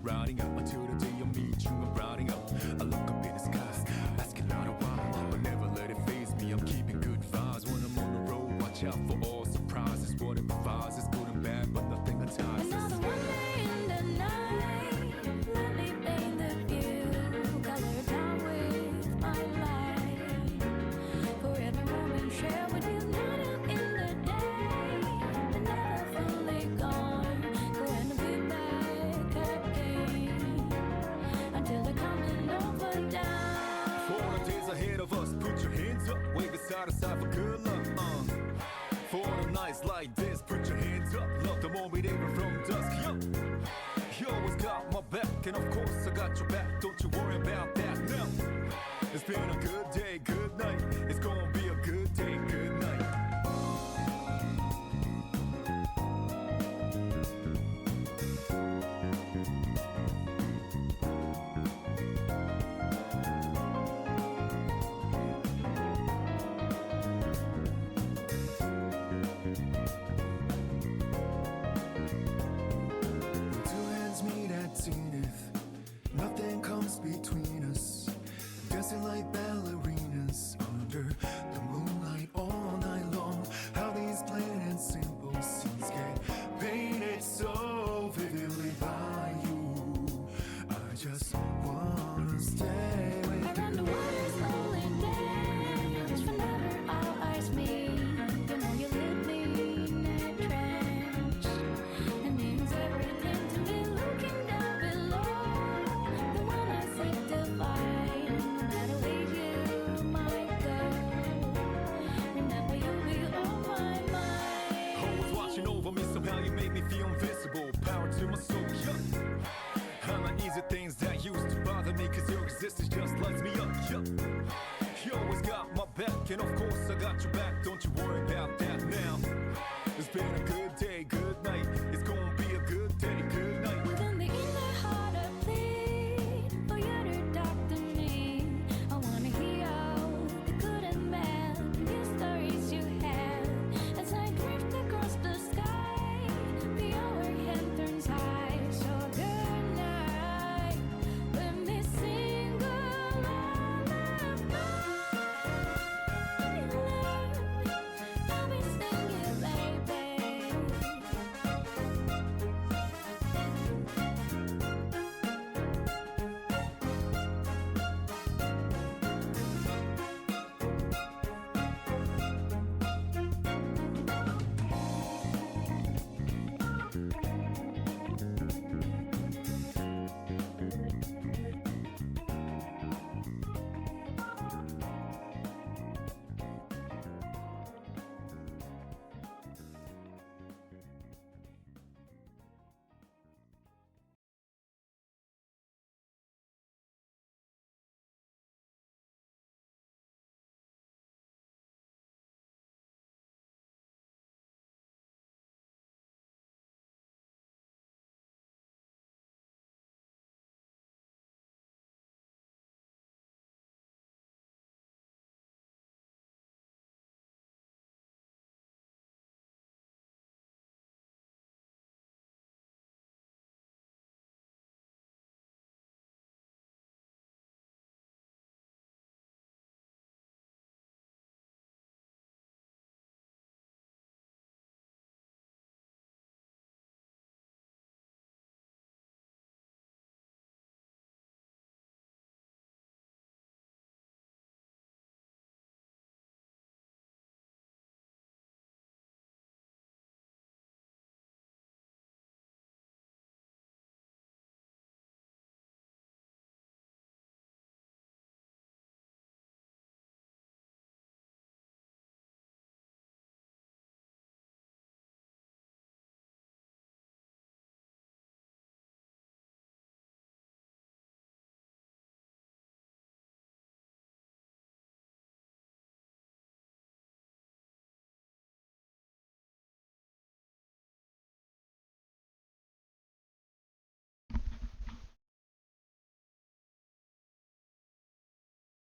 Riding up until the day I meet you, I'm riding up. I look up in the skies, asking out a while, but never let it faze me. I'm keeping good vibes when I'm on the road. Watch out for all surprises. What it provides is good and bad, but nothing entices. Another one day in the night, let me paint the view, color down with my light. For every moment share with you, not out in the day, but never fully gone. Go and be back again until the coming over down. For the days ahead of us, put your hands up, wave it side to side for good luck. For the nights like this, put your hands up. Love the moment even from dusk. Yo, you always got my back, and of course I got your back. Don't you worry about that now. It's been a good day, good night. It's gonna be a good day, good night. Nothing comes between us, dancing like ballerinas under the moonlight all night long. How these plain and simple scenes get painted so vividly by you. I just wanna stay with you. Around the water slowly dance, whenever our eyes meet. You know you leave me in a trance. It means everything to me looking down below. The one I seek to find, no matter where you might go. Remember you'll be on my mind. Always watching over me, somehow you make me feel invisible. Power to my soul, yeah. I'm not easy things that used to bother me, cause your existence just lights me up, yeah. You always got my back, and of course I got your back. Don't you worry about that now. It's been a good day, good night. It's gonna be a good day, good night. Within the inner heart I plead for you to talk to me. I wanna hear all the good and bad news stories you have. As I drift across the sky, the overhead turns high. So good night, let me sing a lullaby. I'll be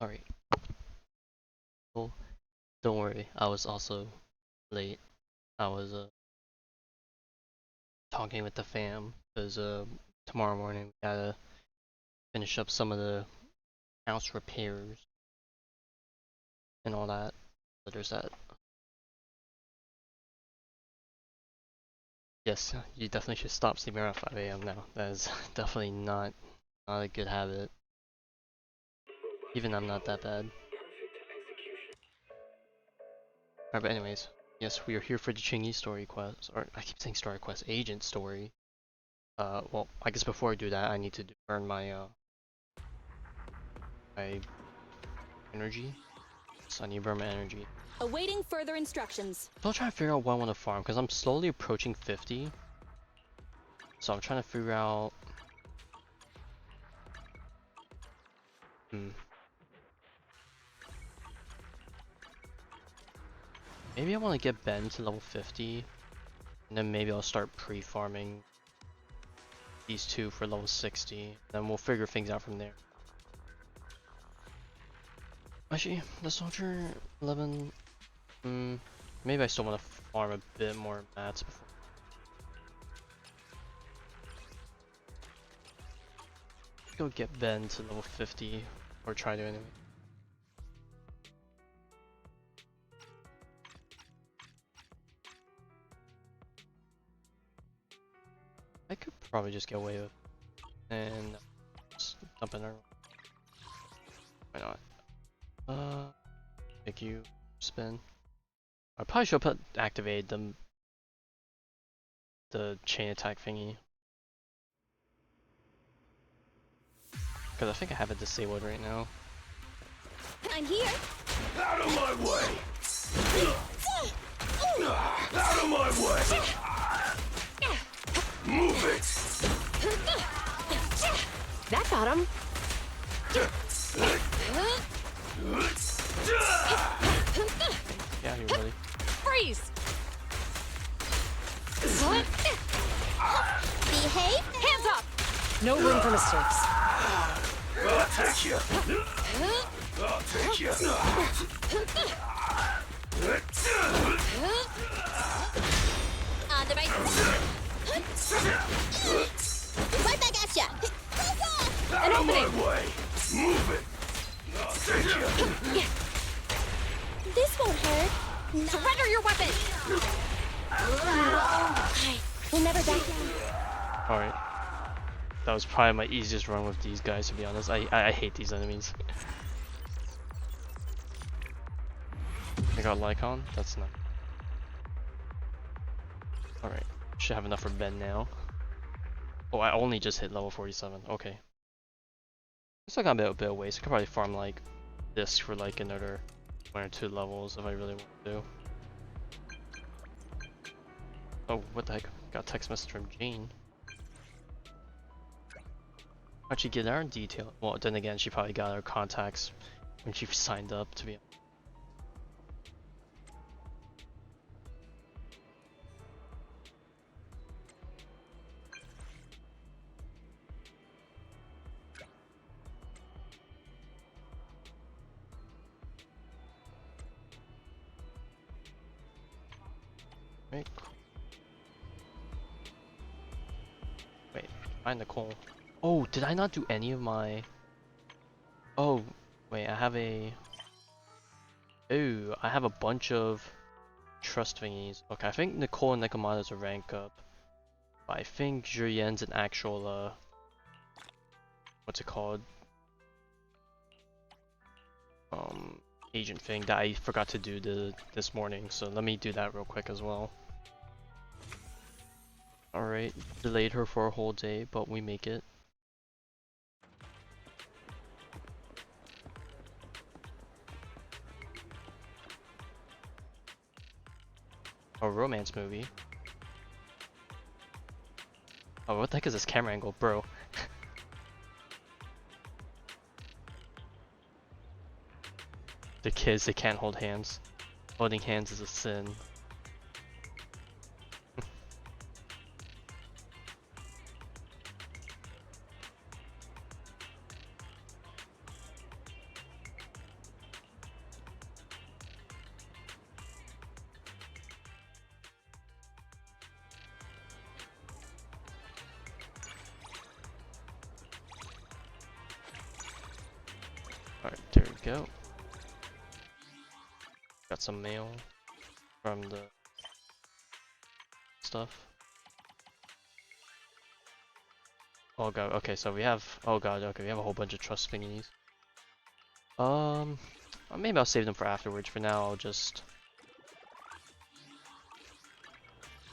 Alright. Well, don't worry, I was also late. I was talking with the fam because tomorrow morning we gotta finish up some of the house repairs and all that. So there's that. Yes, you definitely should stop sleeping around 5 a.m. now. That is definitely not a good habit. Even I'm not that bad. Alright, but anyways, yes, we are here for the Qingyi story quest, or I keep saying story quest, agent story. Well, I guess before I do that, I need to earn my my energy. So I need to burn my energy. Awaiting further instructions. Still trying to figure out what I want to farm because I'm slowly approaching 50. So I'm trying to figure out. Maybe I want to get Ben to level 50, and then maybe I'll start pre-farming these two for level 60. Then we'll figure things out from there. Actually, the soldier 11. Maybe I still want to farm a bit more mats before. Go get Ben to level 50, or try to anyway. I could probably just get away with and just dump in her. Why not? Make you spin. I probably should have activated the chain attack thingy. Because I think I have it disabled right now. I'm here. Out of my way! Out of my way! Move it! That got him. Yeah, you ready? Freeze. Behave. Hands up. No room for mistakes. I'll take you! I'll take you! On the right. Right back at ya. Out of my way! Move it! I'll take you! This won't hurt. Surrender your weapon. We'll never back down. Alright. That was probably my easiest run with these guys, to be honest. I hate these enemies. I got Lycon? That's not. Alright. Should have enough for Ben now. Oh, I only just hit level 47. Okay. Still got a bit of waste. I could probably farm like this for like another 1 or 2 levels if I really want to. Oh, what the heck? Got a text message from Jane. How'd she get our detail? Well, then again, she probably got our contacts when she signed up, to be honest. Right. Wait, find Nicole. Oh, did I not do any of my... Oh, wait, I have a... Ooh, I have a bunch of trust thingies. Okay, I think Nicole and Nekomata's a rank up. But I think Julien's an actual, what's it called? Agent thing that I forgot to do this morning, so let me do that real quick as well. Alright, delayed her for a whole day, but we make it. A romance movie. Oh, what the heck is this camera angle, bro? The kids, they can't hold hands. Holding hands is a sin. Alright, there we go. Got some mail from the stuff. Oh god, okay, so we have, oh god, okay, we have a whole bunch of trust thingies. Maybe I'll save them for afterwards. For now, I'll just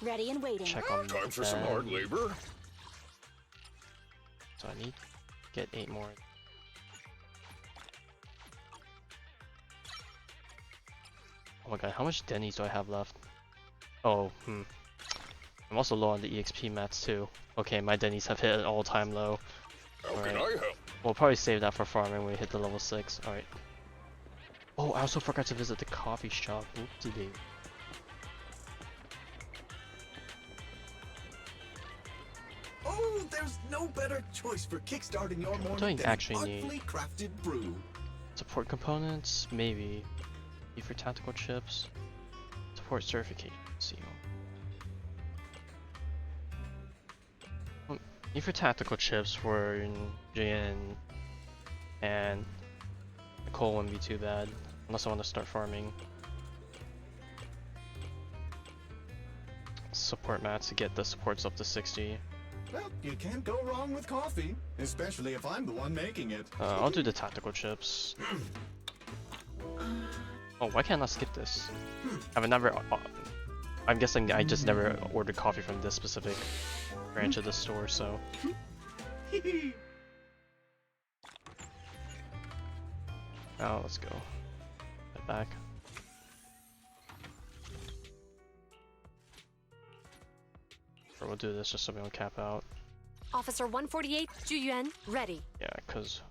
Ready and waiting. check on Time for some hard labor. So I need to get 8 more. Oh my god, how much Denny's do I have left? Oh, I'm also low on the EXP mats too. Okay, my Denny's have hit an all-time low. How can Alright. I help? We'll probably save that for farming when we hit the level 6. Alright. Oh, I also forgot to visit the coffee shop. Oopsie daisy. Oh, there's no better choice for kickstarting your morning do I than actually an need? artfully crafted brew. Support components? Maybe. Need for tactical chips. Support certification seal. Need for tactical chips for Jin and the coal wouldn't be too bad. Unless I want to start farming. Support mats to get the supports up to 60. Well, you can't go wrong with coffee, especially if I'm the one making it. I'll do the tactical chips. Oh, why can't I skip this? I've never. I'm guessing I just never ordered coffee from this specific branch of the store, so. Now let's go. Head back. Or we'll do this just so we don't cap out. Officer 148, Juyuan, ready. Yeah, cause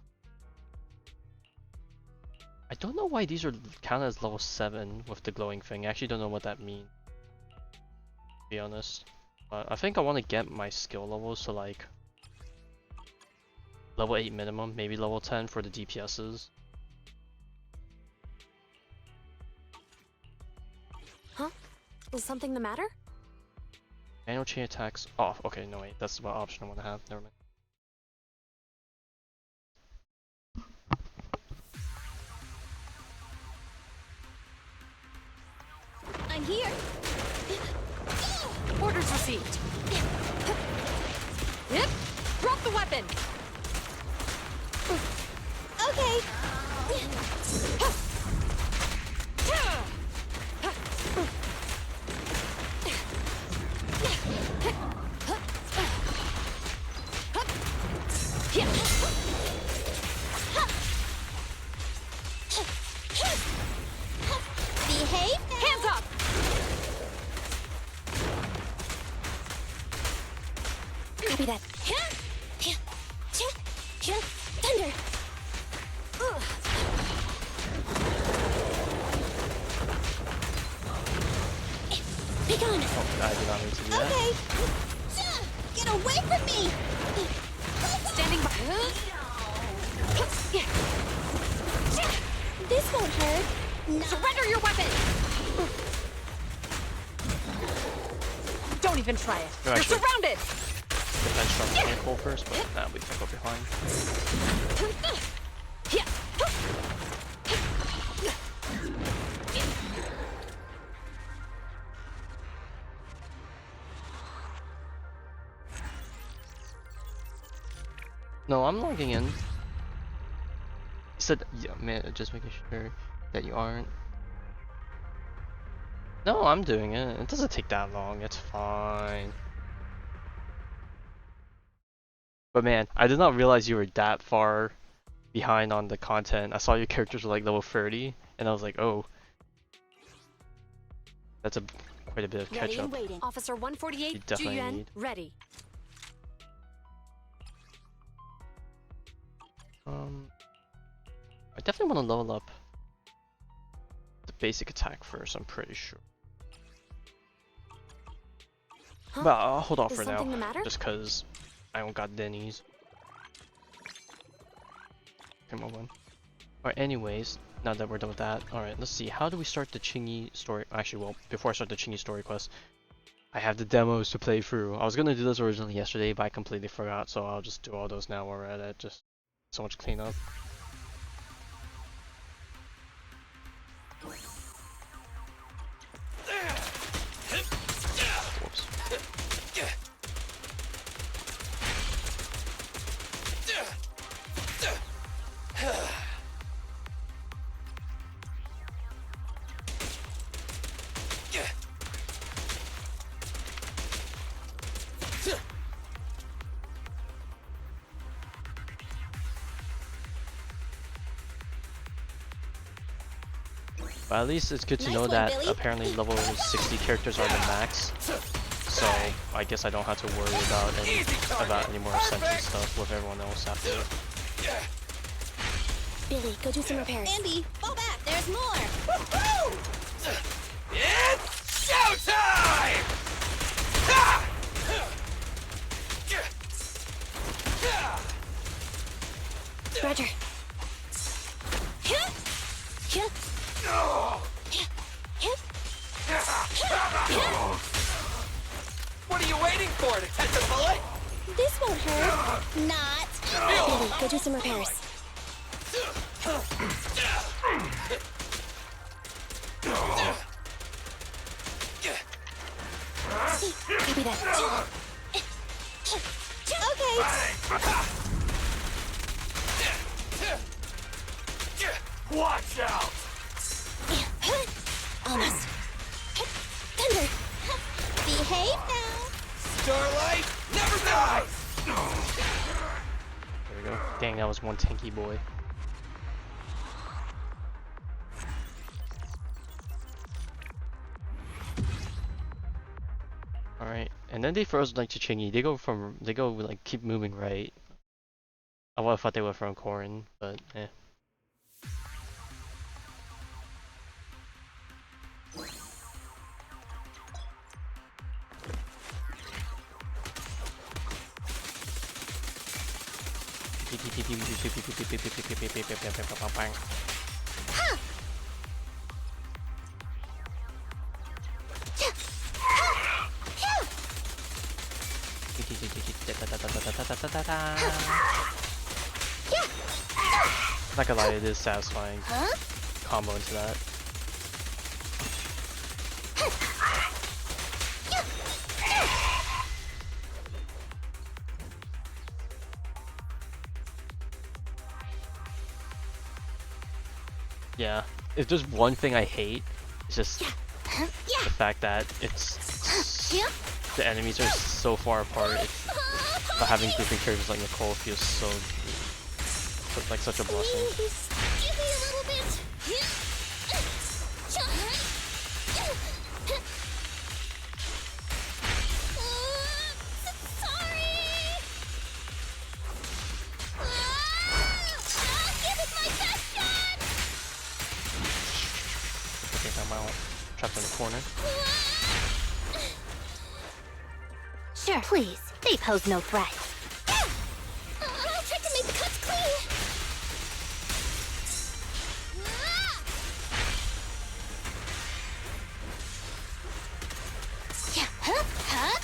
I don't know why these are counted as level 7 with the glowing thing. I actually don't know what that means, to be honest. But I think I want to get my skill levels to like level 8 minimum, maybe level 10 for the DPSs. Huh? Is something the matter? Manual chain attacks off. Okay, no wait, that's what option I want to have. Never mind. I'm here. Orders received. Yep. Drop the weapon. Okay. Behave now. Hands up. Copy that. Thunder. Be gone. Oh, I did not mean to do that. Okay. Get away from me. Standing by. This won't hurt. No. Surrender your weapon. Don't even try it. No, You're actually- surrounded. Defense from ankle first, but nah, we can go behind. No, I'm logging in. He said, yeah, man, just making sure that you aren't. No, I'm doing it. It doesn't take that long. It's fine. But man, I did not realize you were that far behind on the content. I saw your characters were like level 30, and I was like, oh. That's quite a bit of Ready catch and up. waiting. Officer You 148, definitely Juyuan, need. ready. I definitely want to level up the basic attack first, I'm pretty sure. Huh? But I'll hold off Is for now, something the matter? just cause I don't got Denny's. Come on. Alright, anyways, now that we're done with that, alright, let's see, how do we start the Qingyi story? Actually, well, before I start the Qingyi story quest, I have the demos to play through. I was gonna do this originally yesterday, but I completely forgot, so I'll just do all those now while we're at it. Just so much cleanup. Whoops. But at least it's good to Nice know one, that Billy. apparently level 60 characters are the max. So I guess I don't have to worry about any more ascension stuff with everyone else after it. Billy, go do some repairs. Andy, fall back. There's more. It's showtime! Ha! Roger. What are you waiting for, to catch a bullet? This won't hurt. Not. Billy, go do some repairs. Copy that. Okay. Watch out! Almost. Thunder. Behave now. Starlight never dies! There we go. Dang, that was one tanky boy. Alright, and then they froze like to Qingyi. They go like keep moving right. I would have thought they were from Corrin, but eh. Not gonna lie, it is satisfying. Combo into that. Yeah, if there's one thing I hate, it's just the fact that the enemies are so far apart. But having different characters like Nicole feels so like such a blessing. Give me a little bit. Sorry. Give it my best shot. Okay, I'm out. Trapped in the corner. Sure, please. They pose no threat. I'll try to make the cuts clean. Yeah, huh?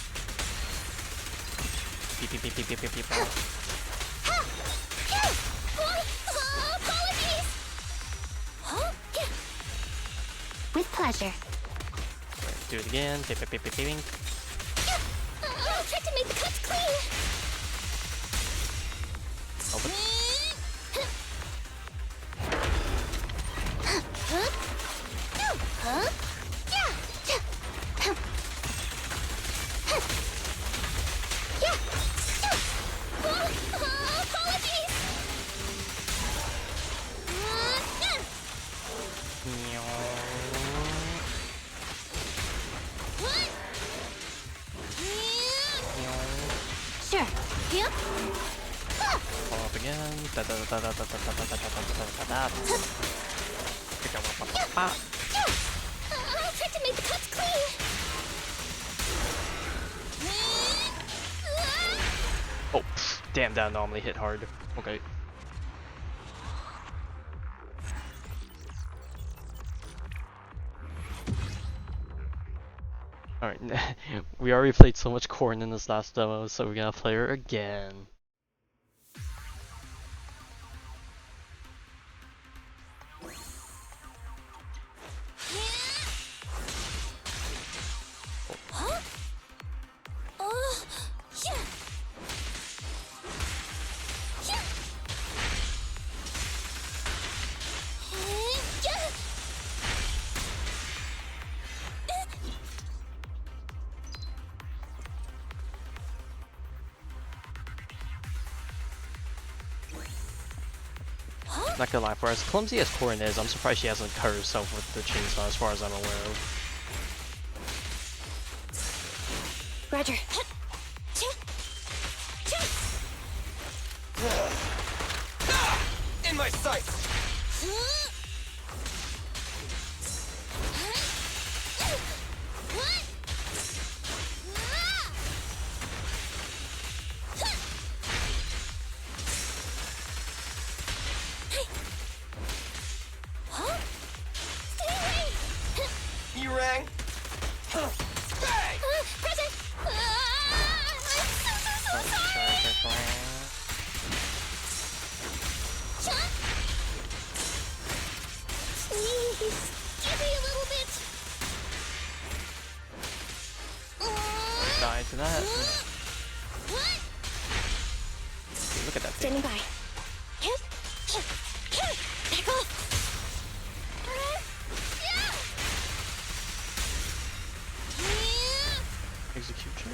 Beep beep beep beep beep beep beep. Apologies. With pleasure. Right, do it again. Beep beep beep beep beep. I'll try to make the cuts clean. Open. Sure. Yep. Follow up again. Da da da da da da da da da da da da da. I'll try to make the cuts clean. Oh, pff, damn! That anomaly hit hard. Okay. Alright, we already played so much Corrin in this last demo, so we're gonna play her again. Not gonna lie, for as clumsy as Corin is, I'm surprised she hasn't cut herself with the chainsaw as far as I'm aware of. Roger. In my sights! You rang? Bang! Present! I'm so sorry! Please, give me a little bit. Die to that. Look at that thing. Standing by. Back off. Execution?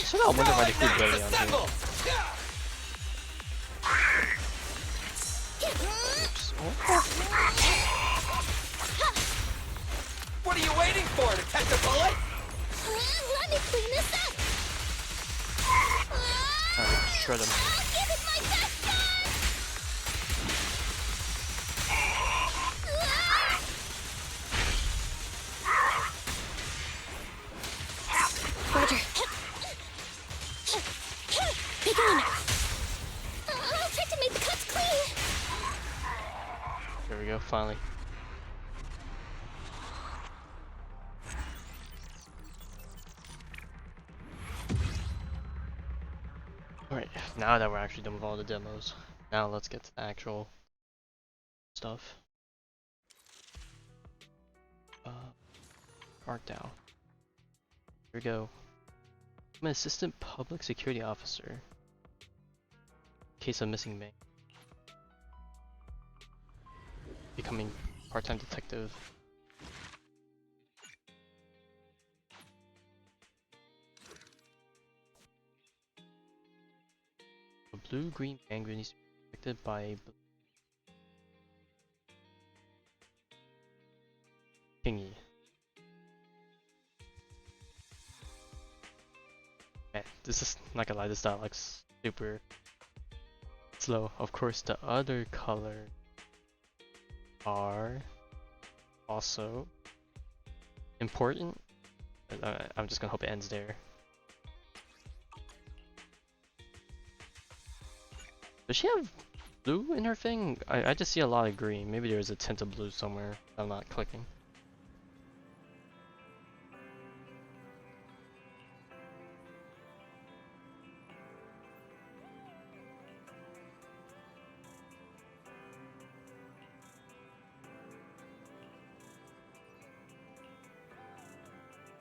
So I wonder why they put Billy on here. Oops. Oh. What are you waiting for? To catch a bullet? Let me clean this up. Alright, shred him. I'll give it my best shot. Roger. Begin. I'll try to make the cuts clean. There we go, finally. Alright, now that we're actually done with all the demos, now let's get to the actual stuff. Art Dow. Here we go. I'm an assistant public security officer. Case of missing May. Becoming part-time detective. A blue-green penguin needs to be protected by a Qingyi. Man, this is not gonna lie, this dot looks super slow. Of course, the other color are also important. I'm just gonna hope it ends there. Does she have blue in her thing? I just see a lot of green. Maybe there's a tint of blue somewhere I'm not clicking.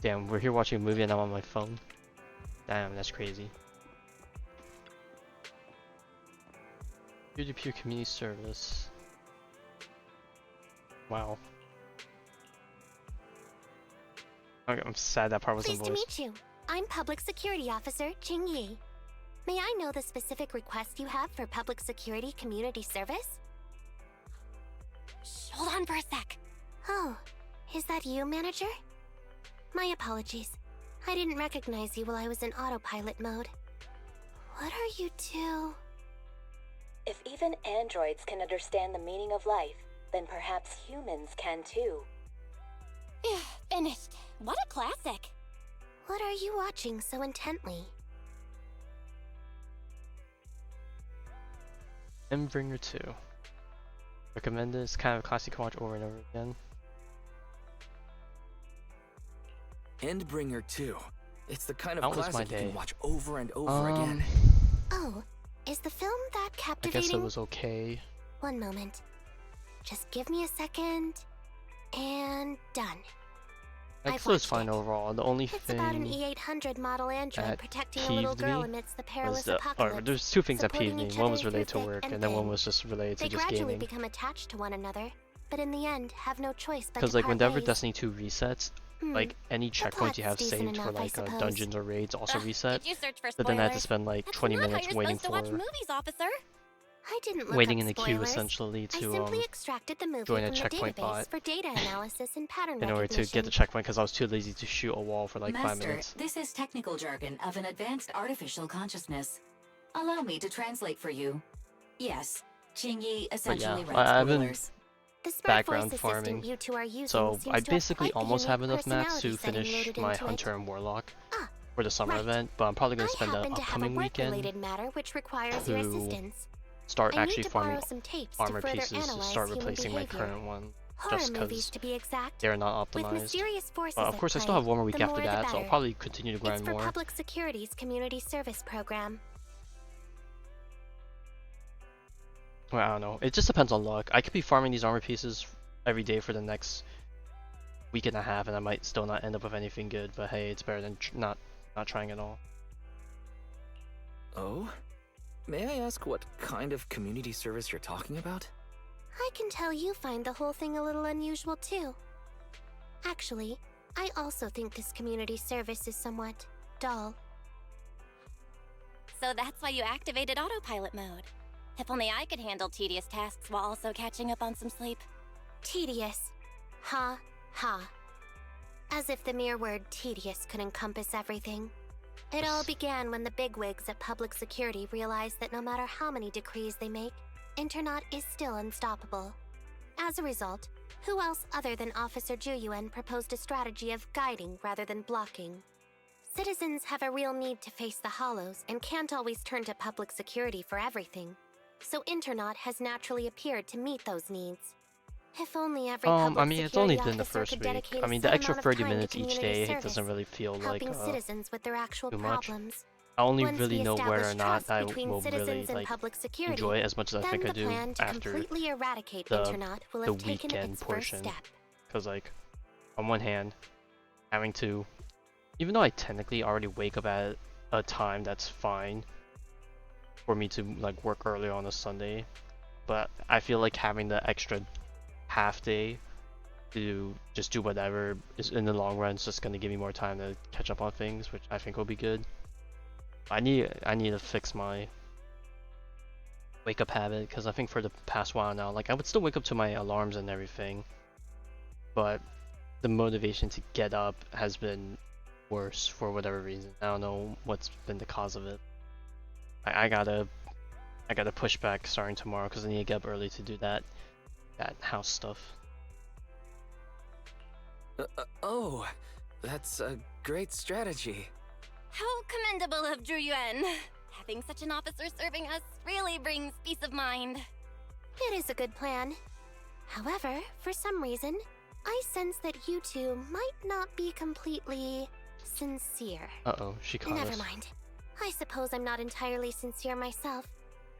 Damn, we're here watching a movie and I'm on my phone. Damn, that's crazy. Peer-to-peer community service. Wow. Okay, I'm sad that part wasn't Pleased to voiced. meet you. I'm Public Security Officer Qingyi. May I know the specific request you have for public security community service? Shh, hold on for a sec. Oh, is that you, Manager? My apologies. I didn't recognize you while I was in autopilot mode. What are you two? If even androids can understand the meaning of life, then perhaps humans can too. Finished. What a classic. What are you watching so intently? Endbringer 2. Recommend this kind of classic you can watch over and over again. Endbringer 2. It's the kind of That was my classic you day. can watch over and over again. Oh, is the film that I guess captivating? it was okay. One moment. Just give me a second. And done. I I've guess it was watched fine it. overall. The only It's about an thing E800 model android that protecting a little peeved girl me amidst the was perilous the, or apocalypse. there's two things that peeved supporting me. each One other was related to through thick work, and and then one thin. was just related They to just gradually gaming. become attached to one another, but in the end have no choice but Because to like part whenever ways. Destiny 2 resets, like any checkpoints you have plot's decent saved for enough, I like suppose. dungeons or raids also reset. Did you search for But then I had to spoilers? spend like That's 20 not how minutes you're waiting supposed to for watch movies, officer. I didn't look waiting up in the queue spoilers. essentially I to simply extracted the movie join a from the checkpoint database bot for data analysis and pattern in order recognition. to get the checkpoint because I was too lazy to shoot a wall for like 5 Master, minutes. this is technical jargon of an advanced artificial consciousness. Allow me to translate for you. Yes, Qingyi essentially yeah, writes I've been spoilers. The smart background voice farming, assistant you two are using so seems I to have basically quite the almost have unique enough maps to personality setting finish loaded my into it. Hunter and Warlock Ah, for the summer right. event, but I'm probably going I to spend the happen to have a upcoming weekend work-related matter which requires your to assistance. start I actually need to borrow farming some tapes armor to further pieces to analyze start human replacing my behavior. current one, Horror just movies, because to be exact. they're not With optimized. mysterious forces Of at course, I play, still have one more week the after more the that, so I'll better. probably continue to It's grind for more. Public Security's community service program. Well, I don't know. It just depends on luck. I could be farming these armor pieces every day for the next week and a half, and I might still not end up with anything good. But hey, it's better than not trying at all. Oh? May I ask what kind of community service you're talking about? I can tell you find the whole thing a little unusual too. Actually, I also think this community service is somewhat dull. So that's why you activated autopilot mode. If only I could handle tedious tasks while also catching up on some sleep. Tedious. Ha, ha. As if the mere word tedious could encompass everything. It all began when the bigwigs at Public Security realized that no matter how many decrees they make, Internaut is still unstoppable. As a result, who else other than Officer Juyuan proposed a strategy of guiding rather than blocking? Citizens have a real need to face the hollows and can't always turn to Public Security for everything. So Internaut has naturally appeared to meet those needs. If only every public I mean, it's only security been the officer first could week. dedicate I a mean, set the extra amount of 30 time to minutes each community day service, doesn't really feel like helping citizens with their actual too much. problems. I only Once really we know whether or establish not trust I between will citizens really and like public security, enjoy it as much as I then think I the do plan to after completely eradicate the Internaut will have taken weekend its portion. first step. Because like, on one hand, having to, even though I technically already wake up at a time that's fine for me to like work early on a Sunday, but I feel like having the extra half day to just do whatever is in the long run is just gonna give me more time to catch up on things, which I think will be good. I need to fix my wake up habit because I think for the past while now, like I would still wake up to my alarms and everything, but the motivation to get up has been worse for whatever reason. I don't know what's been the cause of it. I gotta push back starting tomorrow because I need to get up early to do that house stuff. Oh, that's a great strategy. How commendable of Juyuan. Having such an officer serving us really brings peace of mind. It is a good plan. However, for some reason, I sense that you two might not be completely sincere. Uh-oh, she caught Never us. mind. I suppose I'm not entirely sincere myself,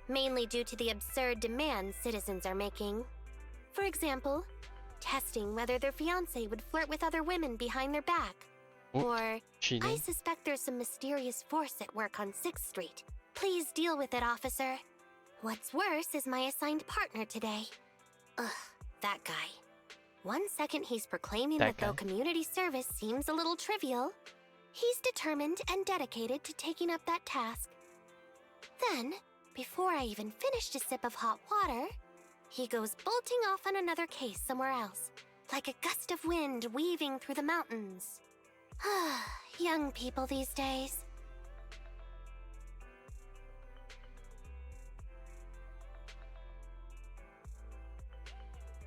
mainly due to the absurd demands citizens are making. For example, testing whether their fiancé would flirt with other women behind their back. Oh, Or, cheating? I suspect there's some mysterious force at work on 6th Street. Please deal with it, officer. What's worse is my assigned partner today. Ugh, that guy. One second he's proclaiming That that though guy? community service seems a little trivial, he's determined and dedicated to taking up that task. Then, before I even finished a sip of hot water, he goes bolting off on another case somewhere else, like a gust of wind weaving through the mountains. Young people these days.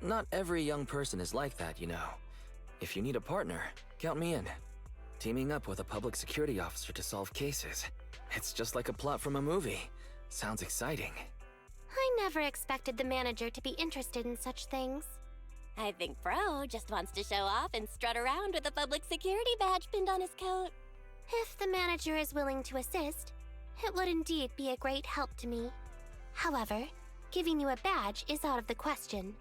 Not every young person is like that, you know. If you need a partner, count me in. Teaming up with a public security officer to solve cases. It's just like a plot from a movie. Sounds exciting. I never expected the manager to be interested in such things. I think Bro just wants to show off and strut around with a public security badge pinned on his coat. If the manager is willing to assist, it would indeed be a great help to me. However, giving you a badge is out of the question.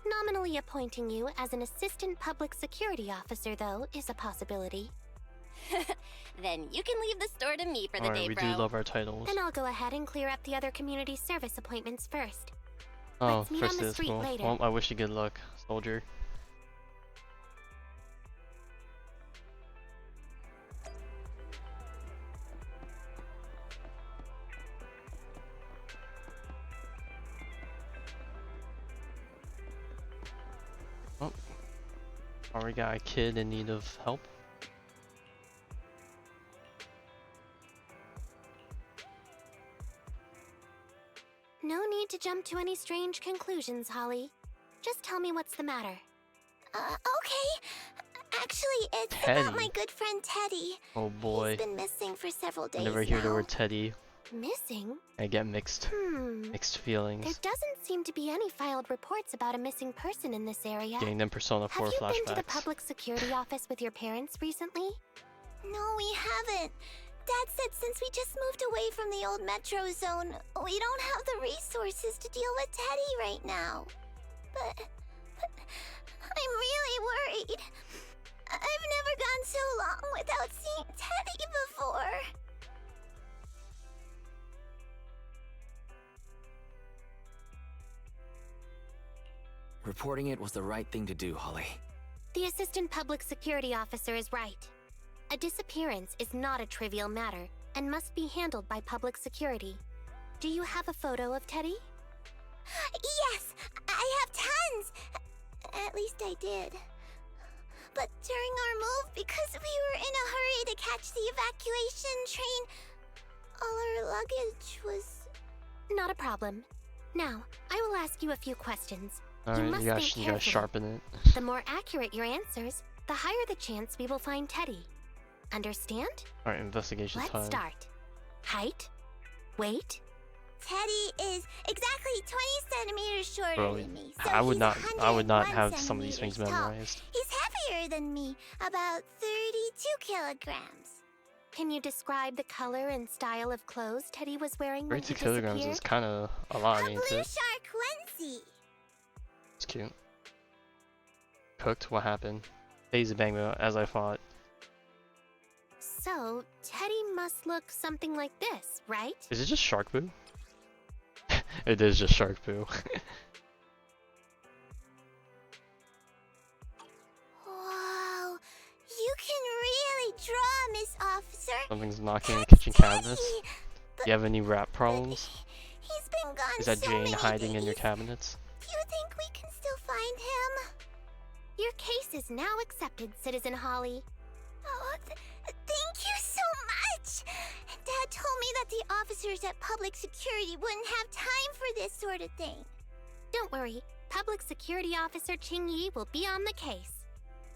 Nominally appointing you as an assistant public security officer, though, is a possibility. Then you can leave the store to me for the Alright, day, we Bro. do love our titles. Then I'll go ahead and clear up the other community service appointments first. Oh, Let's meet first on the day of street school. later. Well, I wish you good luck, soldier. Already got a kid in need of help. No need to jump to any strange conclusions, Holly. Just tell me what's the matter. Okay. Actually, it's Teddy. about my good friend Teddy. Oh boy. He's been missing for several days Whenever I hear the now. word Teddy, Missing? I get mixed There feelings. doesn't seem to be any filed reports about a missing person in this area. Getting them Persona 4 Have you been to the flashbacks. public security office with your parents recently? No, we haven't. Dad said since we just moved away from the old metro zone, we don't have the resources to deal with Teddy right now. But I'm really worried. I've never gone so long without seeing Teddy before. Reporting it was the right thing to do, Holly. The assistant public security officer is right. A disappearance is not a trivial matter and must be handled by public security. Do you have a photo of Teddy? Yes, I have tons. At least I did. But during our move, because we were in a hurry to catch the evacuation train, all our luggage was... Not a problem. Now, I will ask you a few questions. Alright, you gotta carefully. sharpen it. The more accurate your answers, the higher the chance we will find Teddy. Understand? Alright, investigation Let's time. start. Height? Weight? Teddy is exactly 20 centimeters shorter Bro, than me. So I would he's not 101 have some of these things centimeters tall. memorized. He's heavier than me, about 32 kilograms. Can you describe the color and style of clothes Teddy was wearing when 32 he kilograms disappeared? is kind of a lot, A ain't blue it? shark onesie. It's cute. Cooked? What happened? Daisy bang as I thought. So, Teddy must look something like this, right? Is it just shark poo? It is just shark poo. Whoa, you can really draw, Miss Officer. Something's knocking in the That's kitchen cabinets. Teddy. Do you have any rap problems? He's been gone Is that so Jane many hiding in your days. cabinets? Do you think we can still find him? Your case is now accepted, Citizen Holly. Oh, thank you so much. Dad told me that the officers at Public Security wouldn't have time for this sort of thing. Don't worry, Public Security Officer Qingyi will be on the case.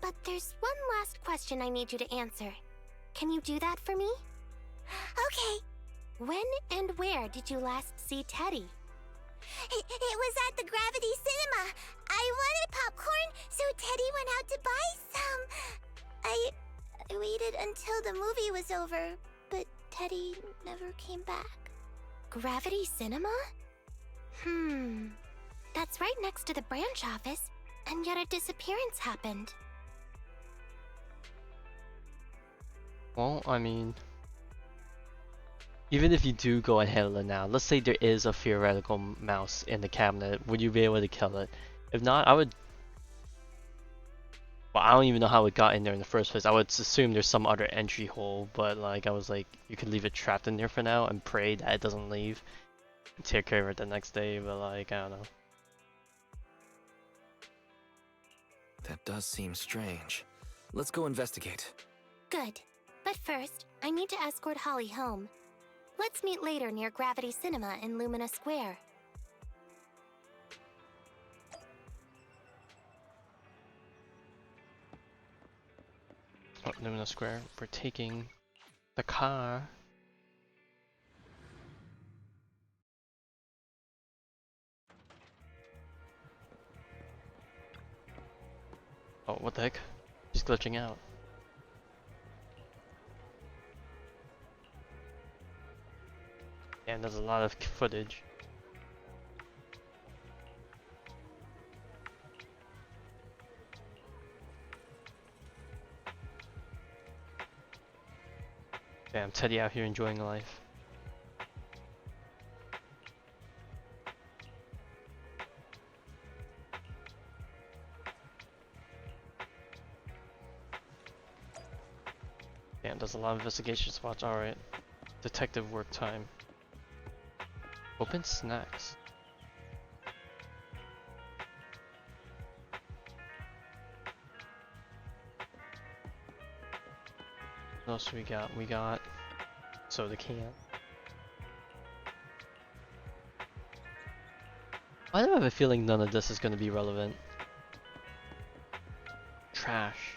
But there's one last question I need you to answer. Can you do that for me? Okay. When and where did you last see Teddy? It was at the Gravity Cinema. I wanted popcorn, so Teddy went out to buy some. I waited until the movie was over, but Teddy never came back. Gravity Cinema? That's right next to the branch office, and yet a disappearance happened. Well, I mean, even if you do go and handle it now, let's say there is a theoretical mouse in the cabinet, would you be able to kill it? If not, I would... Well, I don't even know how it got in there in the first place. I would assume there's some other entry hole, but like, I was like, you could leave it trapped in there for now and pray that it doesn't leave. And take care of it the next day, but like, I don't know. That does seem strange. Let's go investigate. Good. But first, I need to escort Holly home. Let's meet later near Gravity Cinema in Lumina Square. Oh, Lumina Square. We're taking the car. Oh, what the heck? He's glitching out. And there's a lot of footage. Damn, Teddy out here enjoying life. Damn, there's a lot of investigation spots. Alright. Detective work time. Open snacks. What else we got? We got soda can. Why do I have a feeling none of this is going to be relevant? Trash.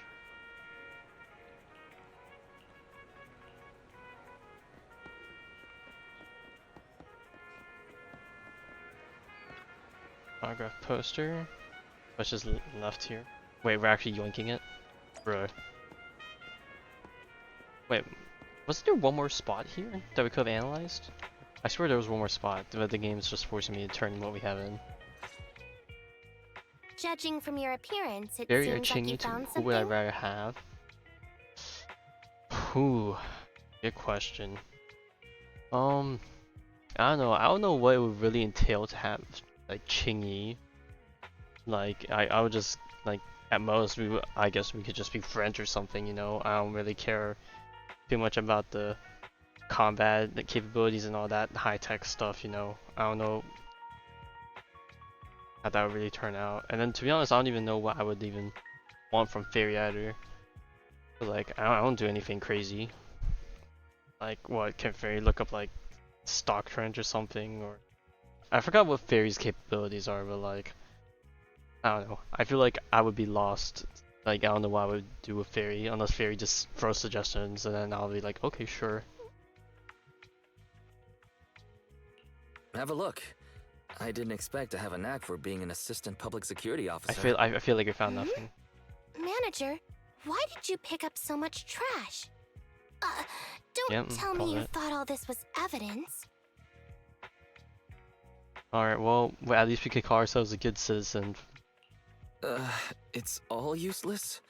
Autograph poster. Let's just left here. Wait, we're actually yoinking it? Bro. Wait, wasn't there one more spot here that we could have analyzed? I swear there was one more spot, but the game's just forcing me to turn what we have in. Judging from your appearance, it Barry or seems like you Qingyi, found who would I something. rather have? Ooh, good question. I don't know. I don't know what it would really entail to have like Qingyi. Like I would just like at most I guess we could just be friends or something. You know, I don't really care too much about the combat, the capabilities, and all that high tech stuff. You know, I don't know how that would really turn out. And then to be honest, I don't even know what I would even want from Fairy either. But, like I don't do anything crazy. Like what can Fairy look up like stock trends or something, or I forgot what Fairy's capabilities are, but like I don't know. I feel like I would be lost. Like I don't know what I would do with Fairy unless Fairy just throws suggestions and then I'll be like, okay, sure. Have a look. I didn't expect to have a knack for being an assistant public security officer. I feel like I found nothing. Manager, why did you pick up so much trash? Don't Yep, tell me you it. thought all this was evidence. Alright, well, at least we could call ourselves a good citizen. It's all useless?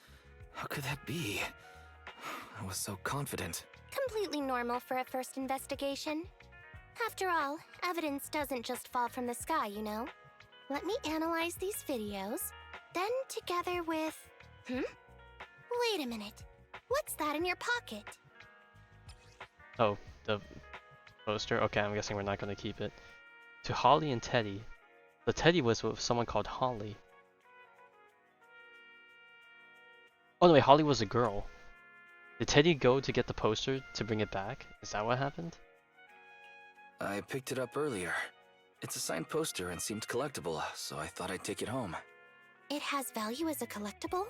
How could that be? I was so confident. Completely normal for a first investigation. After all, evidence doesn't just fall from the sky, you know? Let me analyze these videos, then together with... Wait a minute. What's that in your pocket? Oh, the poster? Okay, I'm guessing we're not going to keep it. To Holly and Teddy. The Teddy was with someone called Holly. Oh no, wait, Holly was a girl. Did Teddy go to get the poster to bring it back? Is that what happened? I picked it up earlier. It's a signed poster and seemed collectible, so I thought I'd take it home. It has value as a collectible?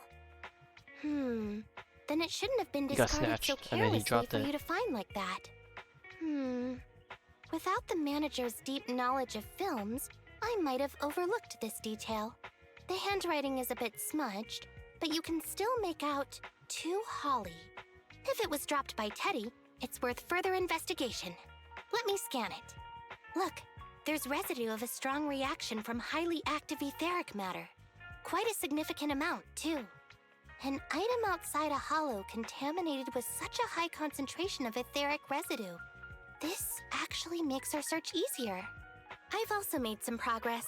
Then it shouldn't have been He got discarded so snatched, and then he carelessly dropped for it. you to find like that. Without the manager's deep knowledge of films, I might have overlooked this detail. The handwriting is a bit smudged, but you can still make out to Holly. If it was dropped by Teddy, it's worth further investigation. Let me scan it. Look, there's residue of a strong reaction from highly active etheric matter. Quite a significant amount, too. An item outside a hollow contaminated with such a high concentration of etheric residue. This actually makes our search easier. I've also made some progress.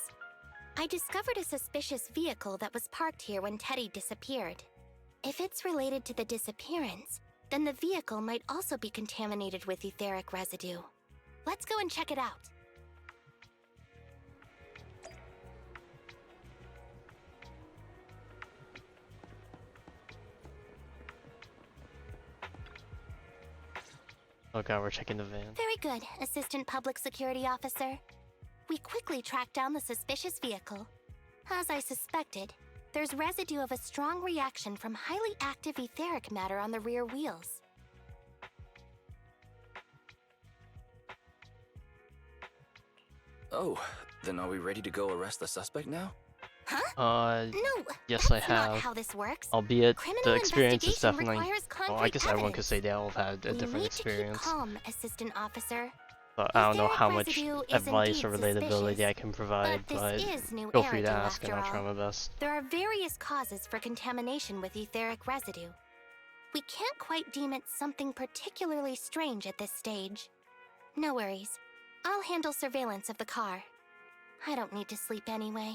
I discovered a suspicious vehicle that was parked here when Teddy disappeared. If it's related to the disappearance, then the vehicle might also be contaminated with etheric residue. Let's go and check it out. Oh god, we're checking the van. Very good, Assistant Public Security Officer. We quickly tracked down the suspicious vehicle. As I suspected, there's residue of a strong reaction from highly active etheric matter on the rear wheels. Oh, then are we ready to go arrest the suspect now? Huh? No, yes, that's I have. not how this works. Albeit Criminal the experience is investigation definitely. requires Well, I concrete guess everyone could evidence. say they all have had a We different need to keep experience. calm, Assistant Officer. But I don't know Etheric how much residue is advice or indeed relatability suspicious, I can provide, but but this is new feel free to Eridu, ask and after I'll try all. my best. There are various causes for contamination with etheric residue. We can't quite deem it something particularly strange at this stage. No worries. I'll handle surveillance of the car. I don't need to sleep anyway.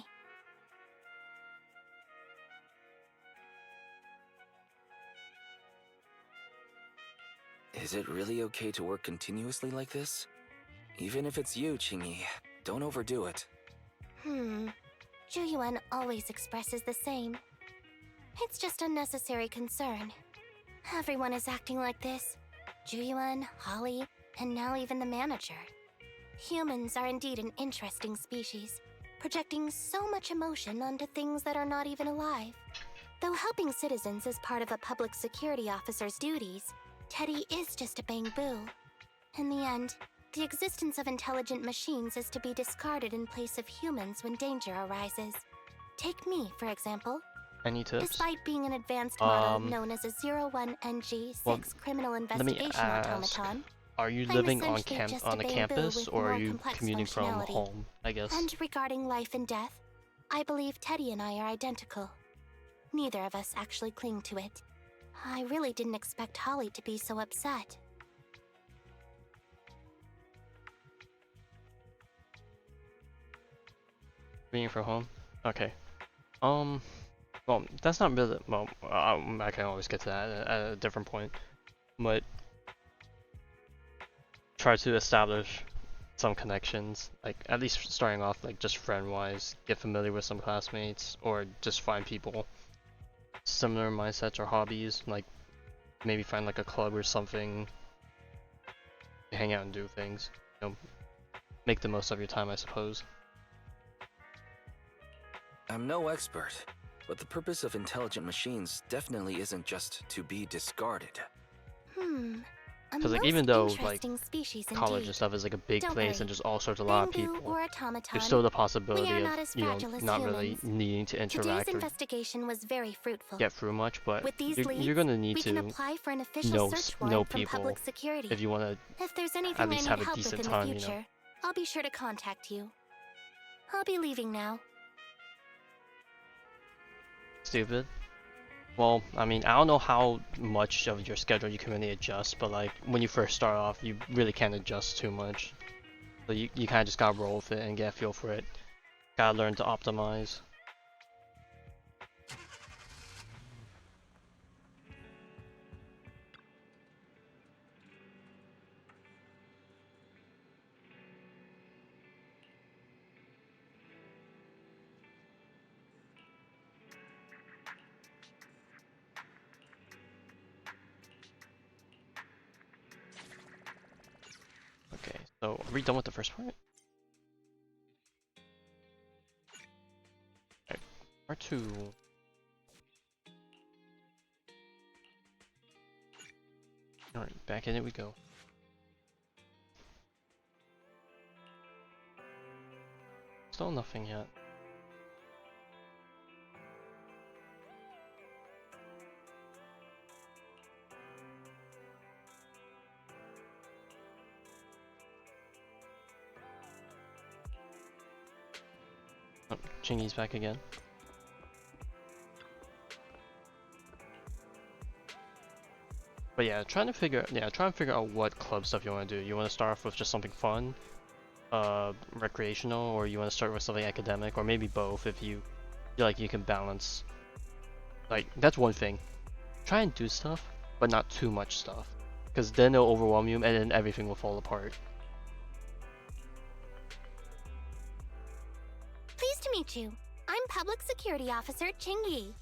Is it really okay to work continuously like this? Even if it's you, Qingyi, don't overdo it. Zhu always expresses the same. It's just unnecessary concern. Everyone is acting like this. Juyuan, Holly, and now even the manager. Humans are indeed an interesting species, projecting so much emotion onto things that are not even alive. Though helping citizens is part of a public security officer's duties, Teddy is just a bamboo. In the end, the existence of intelligent machines is to be discarded in place of humans when danger arises. Take me, for example. Any tips? Despite being an advanced model known as a 01NG6 criminal investigation automaton, are you I'm living on essentially just on a a bamboo campus, with or more are you complex commuting from functionality. home? I guess. And regarding life and death, I believe Teddy and I are identical. Neither of us actually cling to it. I really didn't expect Holly to be so upset. Commuting from home. Okay. Well, that's not really. Well, I can always get to that at a different point, but try to establish some connections, like at least starting off like just friend-wise, get familiar with some classmates, or just find people similar mindsets or hobbies, like maybe find like a club or something to hang out and do things. You know, make the most of your time, I suppose. I'm no expert, but the purpose of intelligent machines definitely isn't just to be discarded. Because like even though like species college indeed. and stuff is like a big Don't place worry. and just all sorts of a lot of Bamboo people, or automaton, there's still the we possibility are of, not as you know, fragile as not really humans. needing to Today's interact or investigation was very fruitful. get through much, but With these you're leads, gonna need we can to apply for an official know search know warrant from people public security. if you want to If there's anything at least I have need a help with decent in time, the you know. future, I'll be sure to contact you. I'll be leaving now. Stupid. Well, I mean, I don't know how much of your schedule you can really adjust, but like when you first start off, you really can't adjust too much. So you kind of just gotta roll with it and get a feel for it. Gotta learn to optimize. Okay, so are we done with the first part? Okay, part 2. Alright, back in it we go. Still nothing yet. Oh, Qingyi's back again. But yeah, trying to figure out what club stuff you want to do. You want to start off with just something fun, recreational, or you want to start with something academic, or maybe both if you feel like you can balance. Like, that's one thing. Try and do stuff, but not too much stuff, because then it'll overwhelm you and then everything will fall apart. Pleased to meet you. I'm Public Security Officer Qingyi.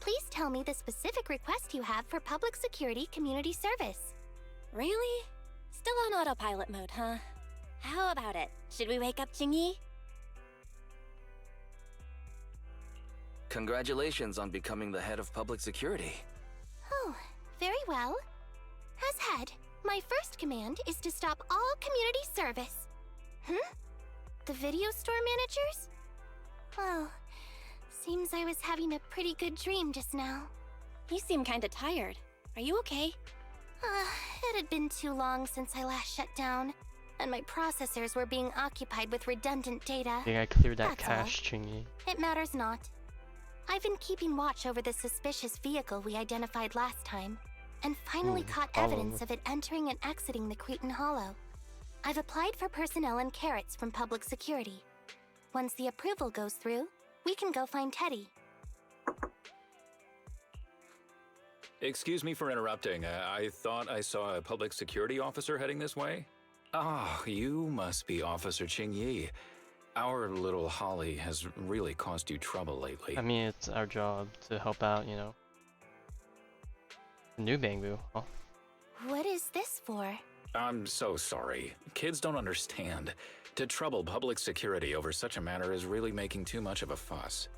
Please tell me the specific request you have for public security community service. Really? Still on autopilot mode, huh? How about it? Should we wake up Qingyi? Congratulations on becoming the head of public security. Oh, very well. As head, my first command is to stop all community service. The video store managers? Oh, seems I was having a pretty good dream just now. You seem kinda tired. Are you okay? It had been too long since I last shut down, and my processors were being occupied with redundant data. I think I cleared that That's cache, Qingyi. It matters not. I've been keeping watch over the suspicious vehicle we identified last time, and finally caught evidence of it entering and exiting the Cretan Hollow. I've applied for personnel and carrots from public security. Once the approval goes through, we can go find Teddy. Excuse me for interrupting. I thought I saw a public security officer heading this way. Ah, you must be Officer Qingyi. Our little Holly has really caused you trouble lately. I mean, it's our job to help out, you know. New Bangbu, huh? What is this for? I'm so sorry. Kids don't understand. To trouble public security over such a matter is really making too much of a fuss.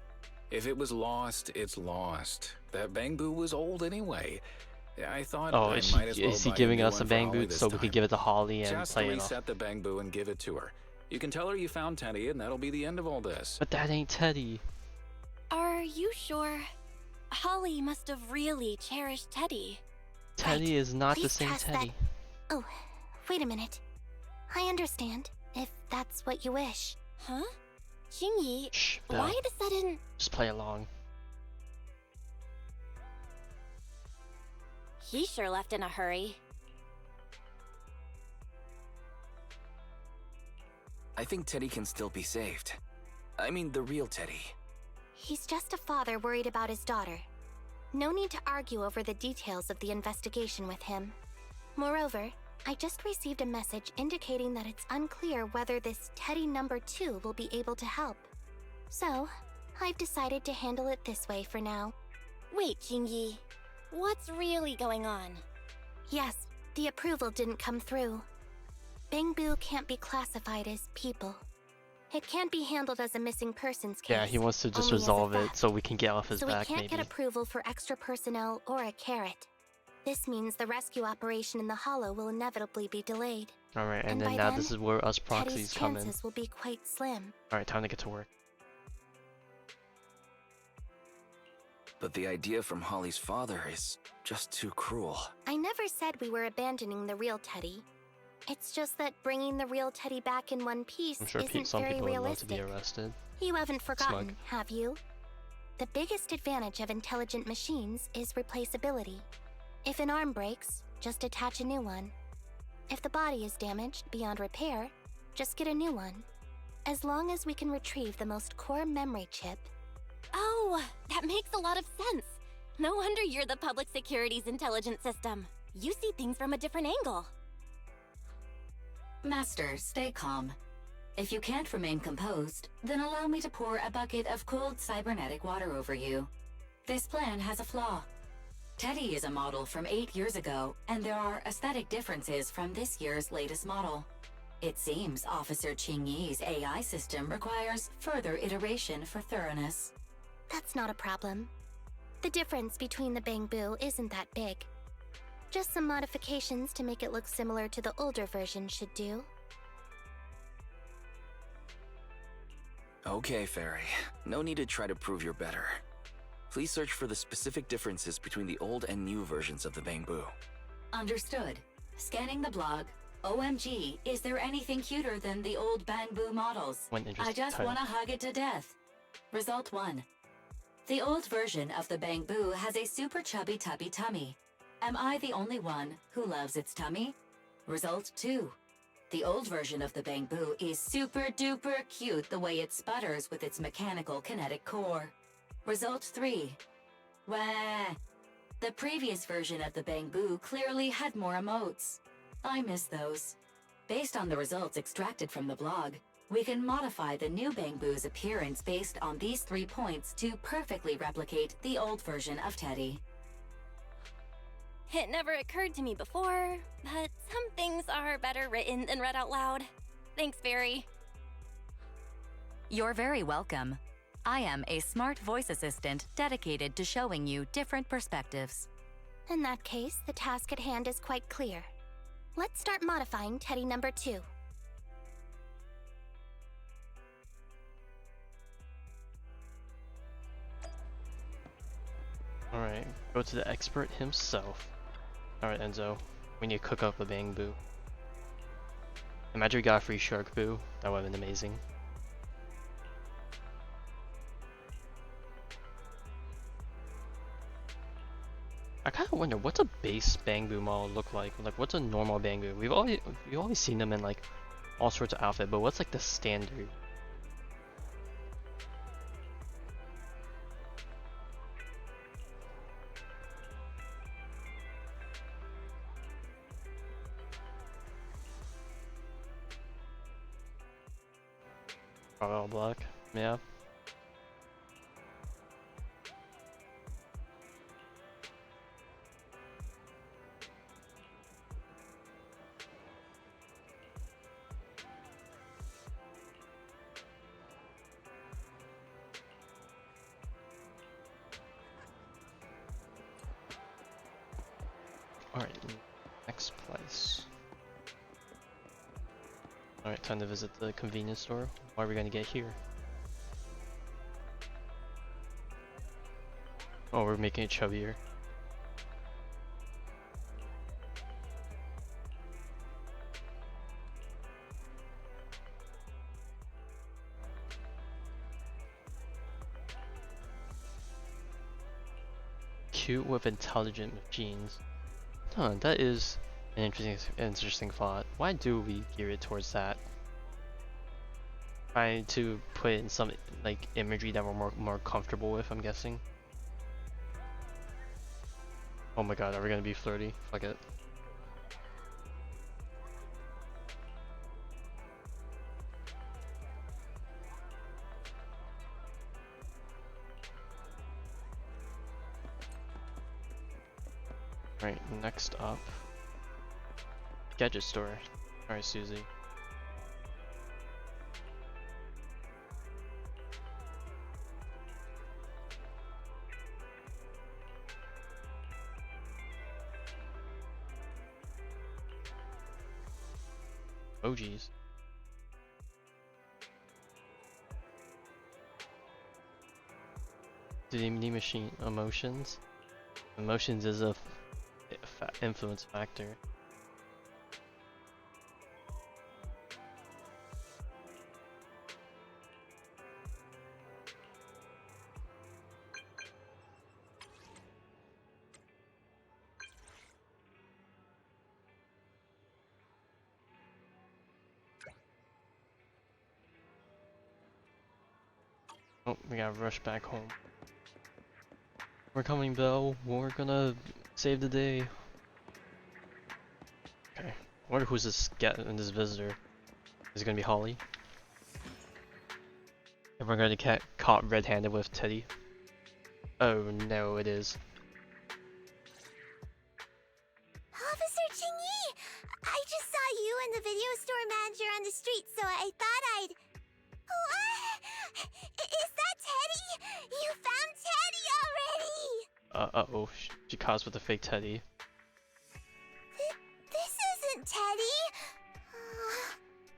If it was lost, it's lost. That bamboo was old anyway. I thought Oh, I is might as well he buy giving new us a one for Holly bamboo this so we could time. give it to Holly and Just play it off? reset the bamboo and give it to her. You can tell her you found Teddy, and that'll be the end of all this. But that ain't Teddy. Are you sure? Holly must have really cherished Teddy. Teddy is not the Please same trust Teddy. that. Oh, wait a minute. I understand, if that's what you wish. Huh? Qingyi, Shh, Bill. why the sudden... Just play along. He sure left in a hurry. I think Teddy can still be saved. I mean, the real Teddy. He's just a father worried about his daughter. No need to argue over the details of the investigation with him. Moreover, I just received a message indicating that it's unclear whether this Teddy number 2 will be able to help. So, I've decided to handle it this way for now. Wait, Qingyi. What's really going on? Yes, the approval didn't come through. Bamboo can't be classified as people. It can't be handled as a missing persons case. Yeah, he wants to just only as a resolve it theft. so we can get off his So back, we can't maybe. get approval for extra personnel or a carrot. This means the rescue operation in the Hollow will inevitably be delayed. Alright, and by then now then, this is where us Teddy's proxies come in. chances will be quite slim. Alright, time to get to work. But the idea from Holly's father is just too cruel. I never said we were abandoning the real Teddy. It's just that bringing the real Teddy back in one piece I'm sure isn't some very people would love to realistic. be arrested. You haven't forgotten, Smug. have you? The biggest advantage of intelligent machines is replaceability. If an arm breaks, just attach a new one. If the body is damaged beyond repair, just get a new one. As long as we can retrieve the most core memory chip. Oh, that makes a lot of sense. No wonder you're the public security's intelligence system. You see things from a different angle. Master, stay calm. If you can't remain composed, then allow me to pour a bucket of cold cybernetic water over you. This plan has a flaw. Teddy is a model from 8 years ago, and there are aesthetic differences from this year's latest model. It seems Officer Qingyi's AI system requires further iteration for thoroughness. That's not a problem. The difference between the bamboo isn't that big. Just some modifications to make it look similar to the older version should do. Okay, Fairy. No need to try to prove you're better. Please search for the specific differences between the old and new versions of the bamboo. Understood. Scanning the blog. OMG, is there anything cuter than the old bamboo models? One I interesting just title. want to hug it to death. Result 1. The old version of the bamboo has a super chubby tubby tummy. Am I the only one who loves its tummy? Result 2. The old version of the bamboo is super duper cute the way it sputters with its mechanical kinetic core. Result 3. Wah. The previous version of the bamboo clearly had more emotes. I miss those. Based on the results extracted from the blog, we can modify the new bamboo's appearance based on these 3 points to perfectly replicate the old version of Teddy. It never occurred to me before, but some things are better written than read out loud. Thanks, Fairy. You're very welcome. I am a smart voice assistant dedicated to showing you different perspectives. In that case, the task at hand is quite clear. Let's start modifying Teddy number 2. Alright, go to the expert himself. Alright, Enzo, we need to cook up a bamboo. Imagine we got a free shark boo. That would have been amazing. I kind of wonder, what's a base bamboo model look like? Like, what's a normal bamboo? We've always seen them in like all sorts of outfit, but what's like the standard? Probably all black. Yeah. Alright, next place. Alright, time to visit the convenience store. What are we gonna get here? Oh, we're making it chubbier. Cute with intelligent machines. Huh, that is an interesting thought. Why do we gear it towards that? Trying to put in some like imagery that we're more comfortable with, I'm guessing. Oh my god, are we gonna be flirty? Fuck it. Right, next up. Gadget store. Alright, Susie. Oh geez. DMD machine emotions. Emotions is a influence factor. Oh, we gotta rush back home. We're coming, Belle. We're gonna save the day. Okay. I wonder who's this this visitor. Is it gonna be Holly? And we're gonna get caught red-handed with Teddy. Oh no, it is. Officer Qingyi! I just saw you and the video store manager on the street, so I thought I'd... What? Is that Teddy? You found Teddy already! Uh-oh. She caused with a fake Teddy. This isn't Teddy!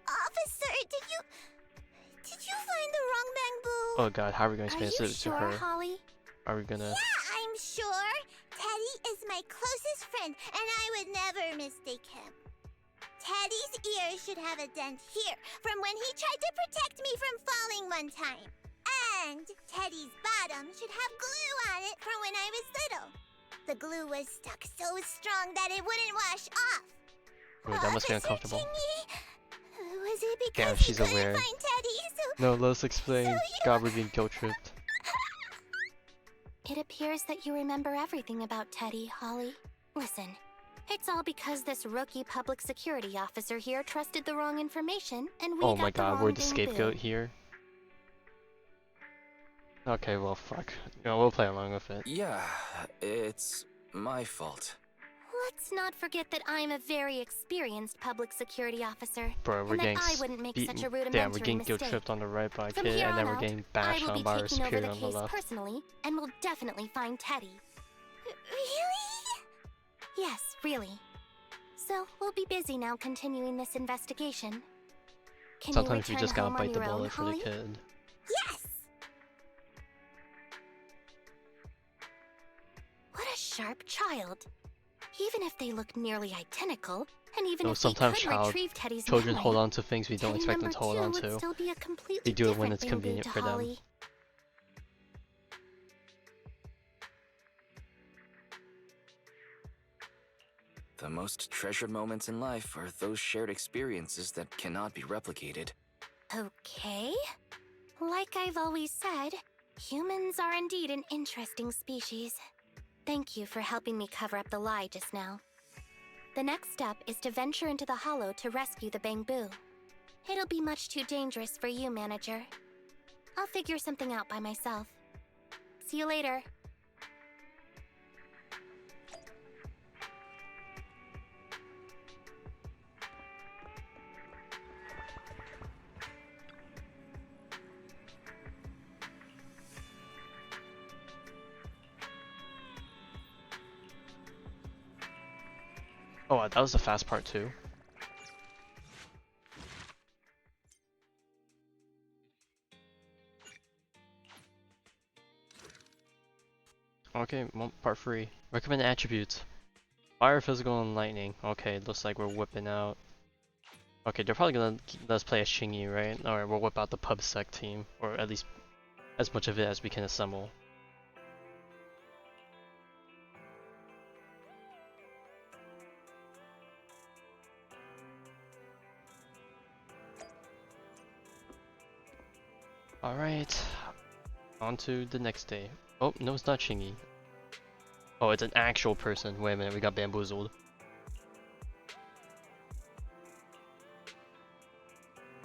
Officer, did you find the wrong bamboo? Oh god, how are we gonna explain this to her? Holly? Are we gonna... Yeah, I'm sure. Teddy is my closest friend, and I would never mistake him. Teddy's ear should have a dent here from when he tried to protect me from falling one time. And Teddy's bottom should have glue on it from when I was little. The glue was stuck so strong that it wouldn't wash off. Wait, that must be uncomfortable. Was it because Damn, she's he couldn't aware. find Teddy, No, let's explain. God, we're being guilt tripped. It appears that you remember everything about Teddy, Holly. Listen, it's all because this rookie public security officer here trusted the wrong information, and we Oh got my the god, wrong we're the bamboo. scapegoat here. Okay, well, fuck. No, we'll play along with it. Yeah, it's my fault. Let's not forget that I'm a very experienced public security officer, Bro, we're and getting that I wouldn't make such a rudimentary damn, we're getting guilt mistake. tripped on the right by From Kid, here and then on we're out, getting I bashed will on be by our taking over superior the on the case left. personally, and will definitely find Teddy. Really? Yes, really. So we'll be busy now continuing this investigation. Can Sometimes you we return just gotta home bite on the your own, bullet for the Holly? kid. Yes! What a sharp child. Even if they look nearly identical, and even No, if we sometimes could retrieve Teddy's children memory, hold on to things we don't Teddy expect them number to hold 2 on would to. still be a completely They do it when different it's bamboo convenient to for them. Holly. The most treasured moments in life are those shared experiences that cannot be replicated. Okay. Like I've always said, humans are indeed an interesting species. Thank you for helping me cover up the lie just now. The next step is to venture into the hollow to rescue the bamboo. It'll be much too dangerous for you, manager. I'll figure something out by myself. See you later. Oh, that was the fast part too. Okay, part 3. Recommend attributes. Fire, physical, and lightning. Okay, looks like we're whipping out. Okay, they're probably gonna let us play as Qingyi, right? Alright, we'll whip out the PubSec team, or at least as much of it as we can assemble. Alright, on to the next day. Oh, no, it's not Qingyi. Oh, it's an actual person. Wait a minute, we got bamboozled.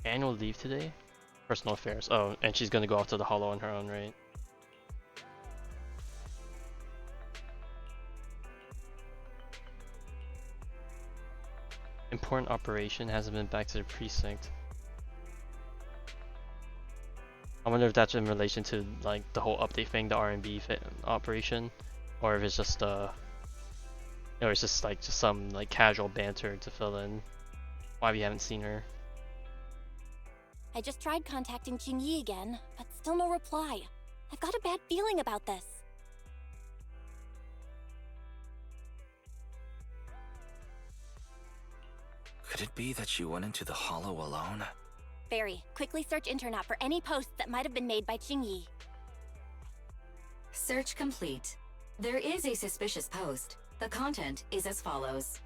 Annual leave today? Personal affairs. Oh, and she's gonna go off to the Hollow on her own, right? Important operation, hasn't been back to the precinct. I wonder if that's in relation to like the whole update thing, the R&B operation, or if it's just or it's just like some like casual banter to fill in why we haven't seen her. I just tried contacting Qingyi again, but still no reply. I've got a bad feeling about this. Could it be that she went into the Hollow alone? Barry, quickly search internet for any posts that might have been made by Qingyi. Search complete. There is a suspicious post. The content is as follows.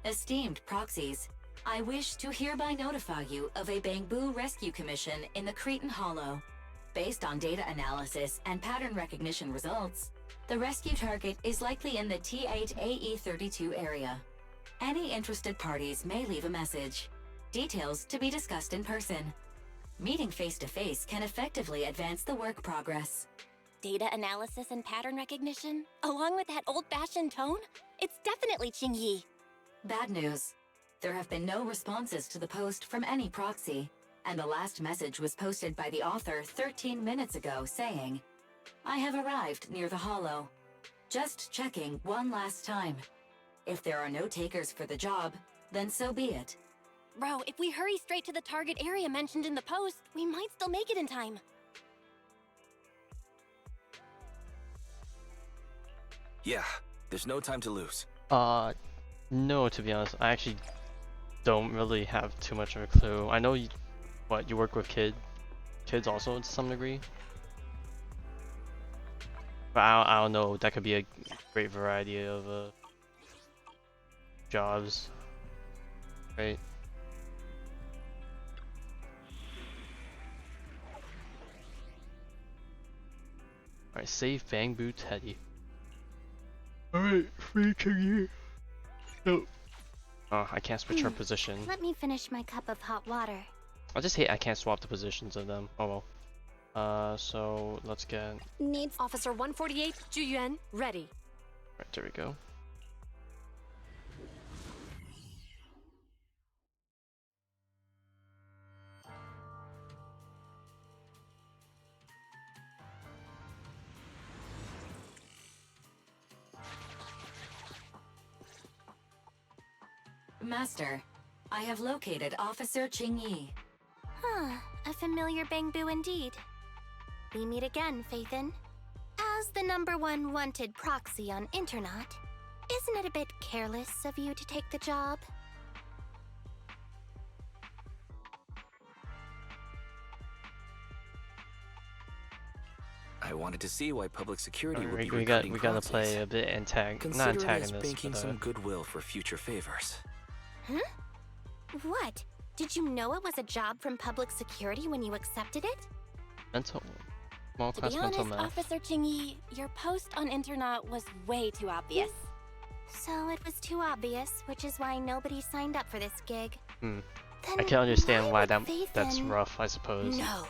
Esteemed proxies, I wish to hereby notify you of a Bamboo rescue commission in the Cretan Hollow. Based on data analysis and pattern recognition results, the rescue target is likely in the T8AE32 area. Any interested parties may leave a message. Details to be discussed in person. Meeting face-to-face can effectively advance the work progress. Data analysis and pattern recognition? Along with that old-fashioned tone? It's definitely Qingyi. Bad news. There have been no responses to the post from any proxy, and the last message was posted by the author 13 minutes ago saying, I have arrived near the Hollow. Just checking one last time. If there are no takers for the job, then so be it. Bro, if we hurry straight to the target area mentioned in the post, we might still make it in time. Yeah, there's no time to lose. No, to be honest, I actually don't really have too much of a clue. I know you work with kids also to some degree. But I don't know, that could be a great variety of jobs, right? Alright, save Bamboo Teddy. Alright, free Qingyi. No. Oh, I can't switch her position. Let me finish my cup of hot water. I just hate I can't swap the positions of them. Oh well. So let's get... Needs Officer 148, Juyuan, ready. Right, there we go. Master, I have located Officer Qingyi. Huh, a familiar Bamboo indeed. We meet again, Phaethon. As the #1 wanted proxy on Internet, isn't it a bit careless of you to take the job? I wanted to see why public security would be we gotta play a bit not Consider it as antagonist, banking but some goodwill for future favors. Huh? What? Did you know it was a job from public security when you accepted it? mental, small To class be mental honest, math. Officer Qingyi, your post on internet was way too obvious. So it was too obvious, which is why nobody signed up for this gig. Hmm. Then I can understand why would that's Phaethon- rough, I suppose. No.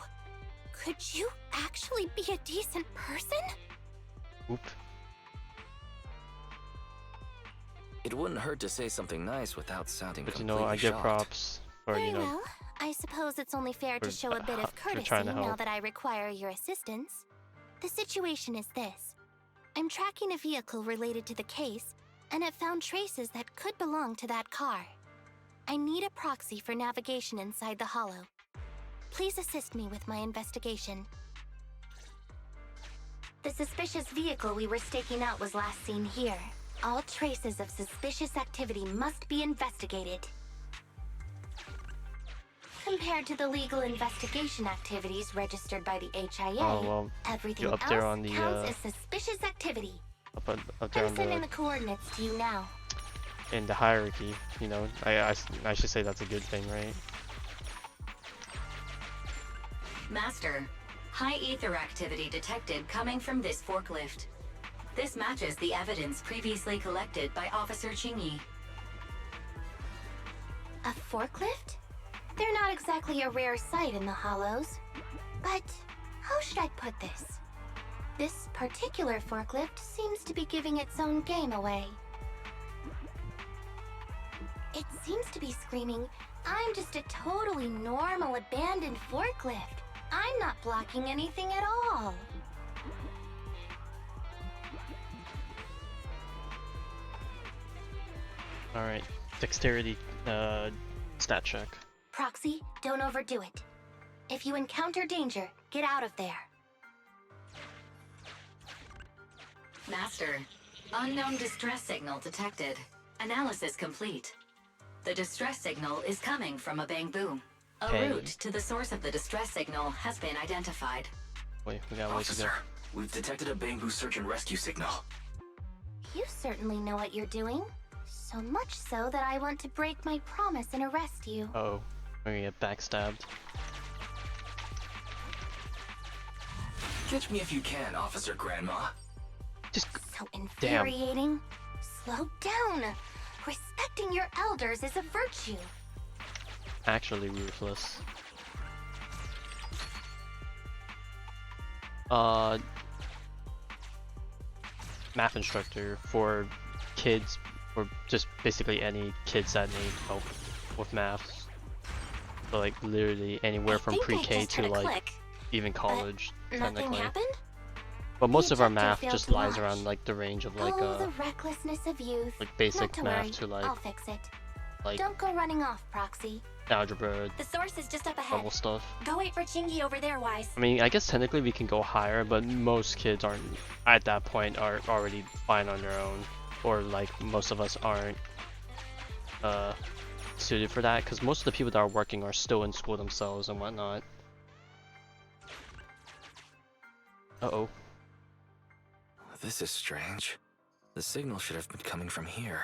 Could you actually be a decent person? Oop. It wouldn't hurt to say something nice without sounding But you completely know, I give shocked. props for, Very you know, well. I suppose it's only fair to for, show a bit of for courtesy trying to now help. that I require your assistance. The situation is this. I'm tracking a vehicle related to the case, and it found traces that could belong to that car. I need a proxy for navigation inside the hollow. Please assist me with my investigation. The suspicious vehicle we were staking out was last seen here. All traces of suspicious activity must be investigated. Compared to the legal investigation activities registered by the HIA, Oh, well, everything you're else up there on the, counts as suspicious activity. up there I'm on sending the the coordinates to you now. in the hierarchy. You know, I should say that's a good thing, right? Master, high ether activity detected coming from this forklift. This matches the evidence previously collected by Officer Qingyi. A forklift? They're not exactly a rare sight in the Hollows. But how should I put this? This particular forklift seems to be giving its own game away. It seems to be screaming, "I'm just a totally normal abandoned forklift. I'm not blocking anything at all." Alright, dexterity stat check. Proxy, don't overdo it. If you encounter danger, get out of there. Master, unknown distress signal detected. Analysis complete. The distress signal is coming from a bamboo. A Hey. route to the source of the distress signal has been identified. Wait, we got a ways to go. Officer, we've detected a bamboo search and rescue signal. You certainly know what you're doing. So much so that I want to break my promise and arrest you. Uh-oh, we're gonna get backstabbed. Catch me if you can, Officer Grandma. Just So infuriating. Slow down. Respecting your elders is a virtue. actually ruthless. Math instructor for kids, or just basically any kids that need help with math. So like literally anywhere from think I pre-K just to heard a like click, even college, Nothing technically. happened? But most of our ejector math failed just to lies launch. around like the range of like Oh, the recklessness of youth. like basic Not to math worry, to like I'll fix it. like Don't go running off, Proxy. algebra The source is just up ahead. level stuff. Go wait for Qingyi over there, Wise. I mean, I guess technically we can go higher, but most kids aren't at that point are already fine on their own, or like most of us aren't suited for that, because most of the people that are working are still in school themselves and whatnot. Uh-oh. This is strange. The signal should have been coming from here.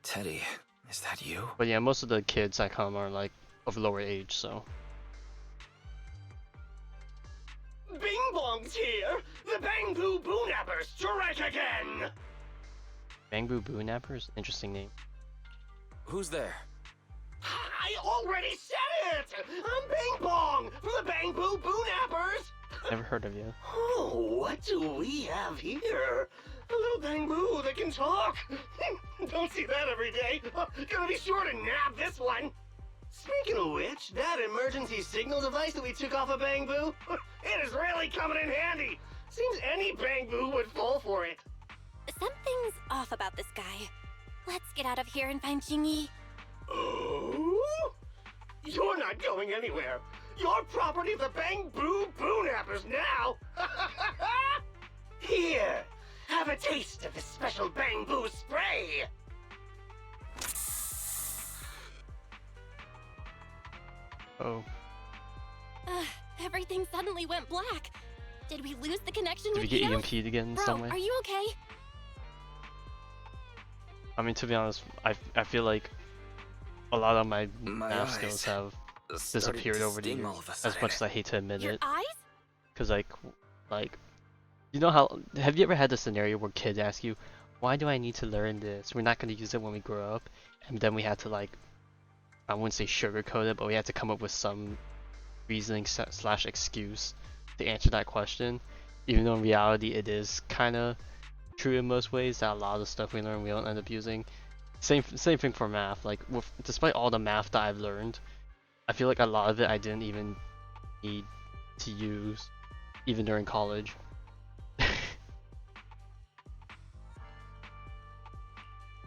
Teddy, is that you? But yeah, most of the kids that come are like of lower age, so. Bing Bong's here! The Bang Boo Boonappers strike again! Bang Boo Boo Nappers? Interesting name. Who's there? I already said it! I'm Bing Bong from the Bang Boo Boonappers! Never heard of you. Oh, what do we have here? A little Bang Boo that can talk! Don't see that every day. Gonna be sure to nab this one! Speaking of which, that emergency signal device that we took off of Bang Boo, it is really coming in handy! Seems any Bang Boo would fall for it. Something's off about this guy. Let's get out of here and find Qingyi. Oh? You're not going anywhere. You're property of the Bang Boo Boonappers now. Here, have a taste of this special Bang Boo spray. Oh. Everything suddenly went black. Did we lose the connection Did we with get Theo? EMP'd again in Bro, some way? are you okay? I mean, to be honest, I feel like a lot of my math eyes skills have started disappeared to over the sting years, all of a as much sudden. as I hate to admit Your it. eyes? Cause like, you know how, have you ever had the scenario where kids ask you, why do I need to learn this? We're not gonna use it when we grow up. And then we had to like, I wouldn't say sugarcoat it, but we had to come up with some reasoning slash excuse to answer that question. Even though in reality it is kinda true in most ways that a lot of the stuff we learn we don't end up using. Same thing for math. Like, despite all the math that I've learned, I feel like a lot of it I didn't even need to use, even during college.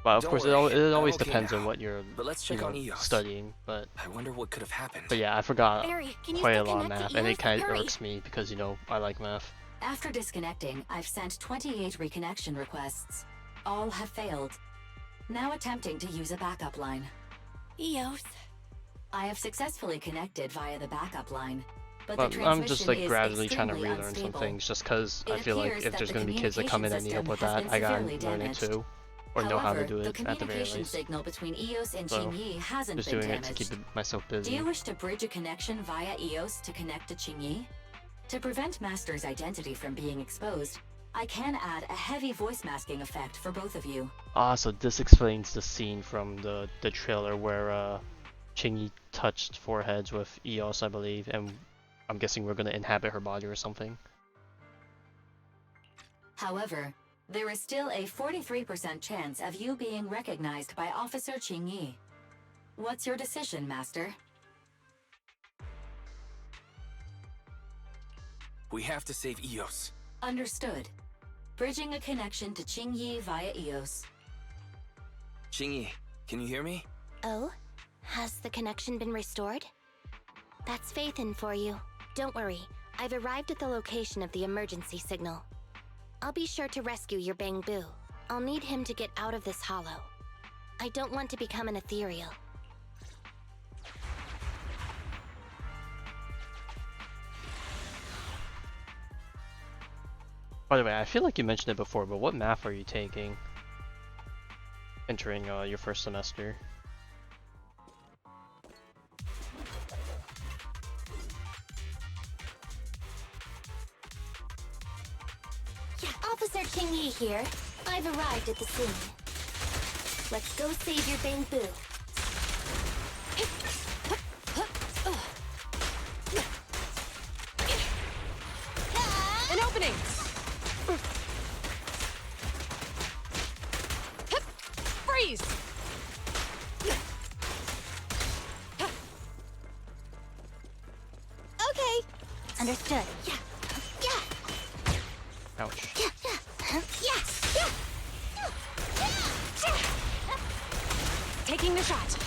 Well, of Don't course, worry, it I'm always okay depends on now. what you're But let's check on EOS. studying. But I wonder what could have happened. yeah, I forgot Barry, can you quite a still lot of connect math, to and it EOS? kind of Hurry. irks me because I like math. After disconnecting, I've sent 28 reconnection requests. All have failed. Now attempting to use a backup line. EOS. I have successfully connected via the backup line, but But the I'm transmission just like is gradually trying to extremely relearn some unstable. things, just because I It feel like appears if that there's the gonna be kids that come in and need help with communication that, I gotta system has been learn it severely too, or know how to However, do the it at the very communication least. signal between EOS and So, Qingyi hasn't just been doing it damaged. to keep myself Do busy. you wish to bridge a connection via EOS to connect to Qingyi? To prevent Master's identity from being exposed, I can add a heavy voice masking effect for both of you. Ah, so this explains the scene from the trailer where Qingyi touched foreheads with Eos, I believe, and I'm guessing we're gonna inhabit her body or something. However, there is still a 43% chance of you being recognized by Officer Qingyi. What's your decision, Master? We have to save EOS. Understood. Bridging a connection to Qingyi via EOS. Qingyi, can you hear me? Oh? Has the connection been restored? That's Phaethon for you. Don't worry, I've arrived at the location of the emergency signal. I'll be sure to rescue your Bangbu. I'll need him to get out of this hollow. I don't want to become an ethereal. By the way, I feel like you mentioned it before, but what math are you taking? Entering your first semester. Yeah, Officer Qingyi here. I've arrived at the scene. Let's go save your Bangbu. An opening! Freeze! Okay. Understood. Yeah. Ouch. Taking the shot.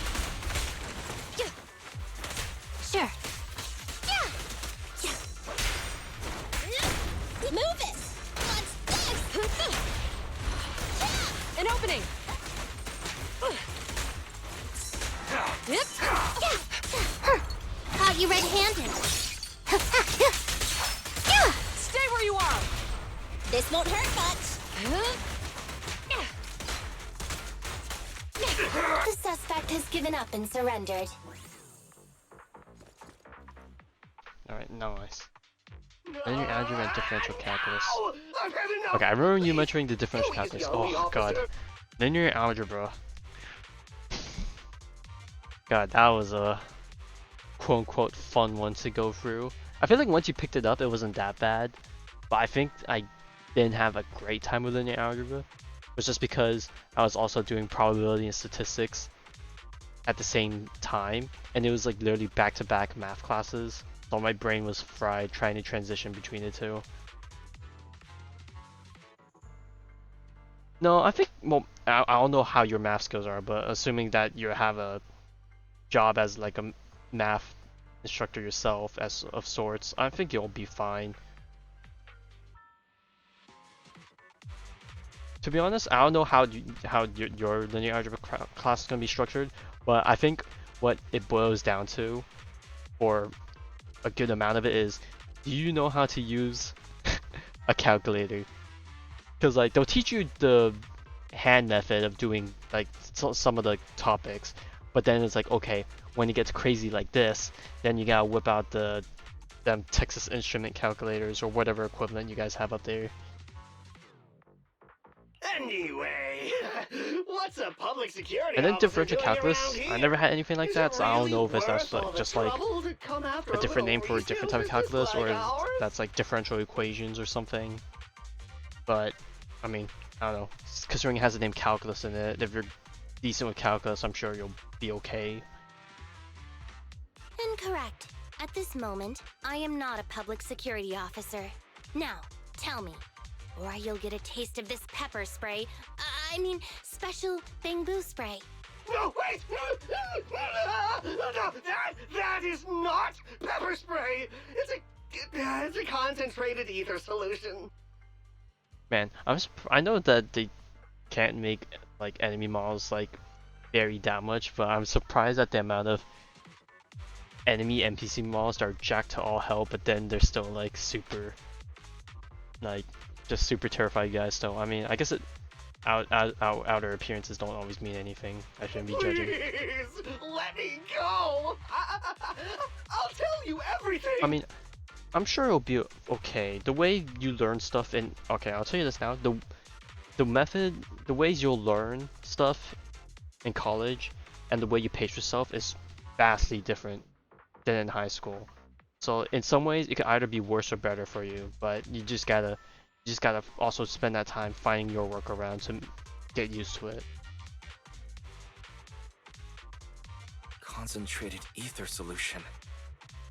Sure. Move it! What's this? An opening! Caught you red-handed. Stay where you are! This won't hurt much. The suspect has given up and surrendered. Alright, nice. Linear algebra and differential calculus. I've had enough. Okay, I remember you mentioning the differential Please calculus. go, Oh god. officer. Linear algebra. God, that was a quote-unquote fun one to go through. I feel like once you picked it up, it wasn't that bad. But I think I didn't have a great time with linear algebra. It was just because I was also doing probability and statistics at the same time. And it was like literally back-to-back math classes. So my brain was fried trying to transition between the two. No, I think, well, I don't know how your math skills are, but assuming that you have a job as like a math instructor yourself as of sorts, I think you'll be fine. To be honest, I don't know how your linear algebra class is going to be structured, but I think what it boils down to, or a good amount of it, is, do you know how to use a calculator? Because like they'll teach you the hand method of doing like some of the topics, but then it's like, okay, when it gets crazy like this, then you gotta whip out them Texas Instrument calculators or whatever equivalent you guys have up there. Anyway, what's a public security And then officer differential doing calculus, around here? I never had anything like Is that, it so I don't really know if it's worth all like the just like trouble to come after a different name little for a different type of research calculus, or like ours? that's like differential equations or something. But I mean, I don't know. Considering it has the name calculus in it, if you're decent with calculus, I'm sure you'll be okay. Incorrect. At this moment, I am not a public security officer. Now, tell me, or you'll get a taste of this pepper spray. I mean, special bamboo spray. No, wait! No, that is not pepper spray! It's a concentrated ether solution. Man, I know that they can't make like enemy models like vary that much, but I'm surprised at the amount of enemy NPC models that are jacked to all hell, but then they're still like super, like just super terrified guys. So I mean, I guess outer appearances don't always mean anything. I shouldn't be judging. Please, let me go! I'll tell you everything! I mean, I'm sure it'll be okay. The way you learn stuff okay, I'll tell you this now. The ways you'll learn stuff in college and the way you pace yourself is vastly different than in high school. So in some ways it could either be worse or better for you, but you just gotta also spend that time finding your workaround to get used to it. Concentrated ether solution.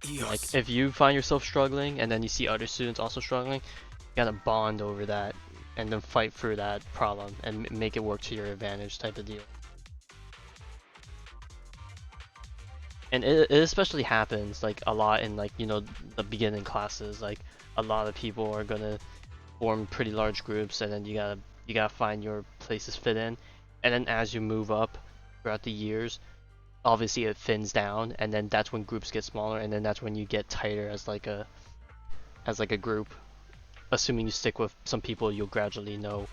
Eos. Like if you find yourself struggling and then you see other students also struggling, you gotta bond over that and then fight through that problem and make it work to your advantage type of deal. And it especially happens like a lot in like, you know, the beginning classes. Like a lot of people are gonna form pretty large groups, and then you gotta find your places fit in. And then as you move up throughout the years, obviously it thins down, and then that's when groups get smaller, and then that's when you get tighter as like a group. Assuming you stick with some people you'll gradually know,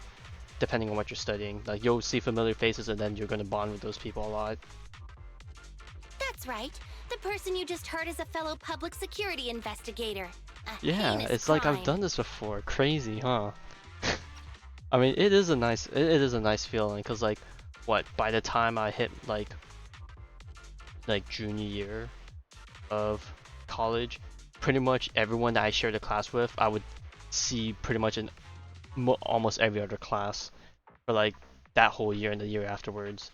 depending on what you're studying. Like you'll see familiar faces, and then you're gonna bond with those people a lot. That's right. The person you just heard is a fellow public security investigator. Yeah, it's like I've done this before. Crazy, huh? I mean, it is a nice feeling, cause like, what, by the time I hit like junior year of college, pretty much everyone that I shared a class with, I would see pretty much in almost every other class for like that whole year and the year afterwards.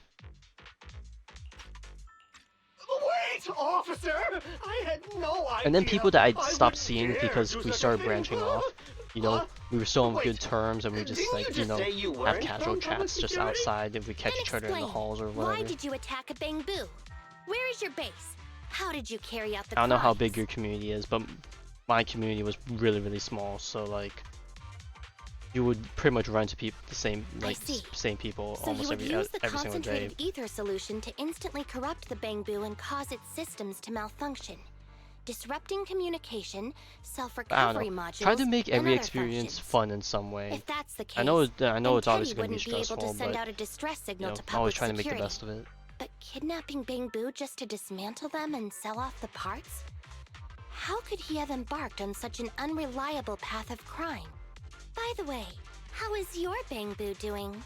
Wait, officer! I had no idea. And then people that I stopped seeing because we started branching off. You know, we were still on good terms, and we just like, you know, have casual chats just outside if we catch each other in the halls or whatever. Why did you attack a bamboo? Where is your base? How did you carry out the I don't know how crimes? big your community is, but my community was really small, so like you would pretty much run to people the same same people So almost you would every use the single day. concentrated ether solution to instantly corrupt the bamboo and cause its systems to malfunction, disrupting communication, I self-recovery don't know. modules, Try to make and every other experience functions. fun in some way. If that's the case, I know then it's obviously Teddy going to be wouldn't be able stressful, to send but out a distress signal you to know, public always trying to make security. the best of it. But kidnapping bamboo just to dismantle them and sell off the parts? How could he have embarked on such an unreliable path of crime? By the way, how is your bamboo doing?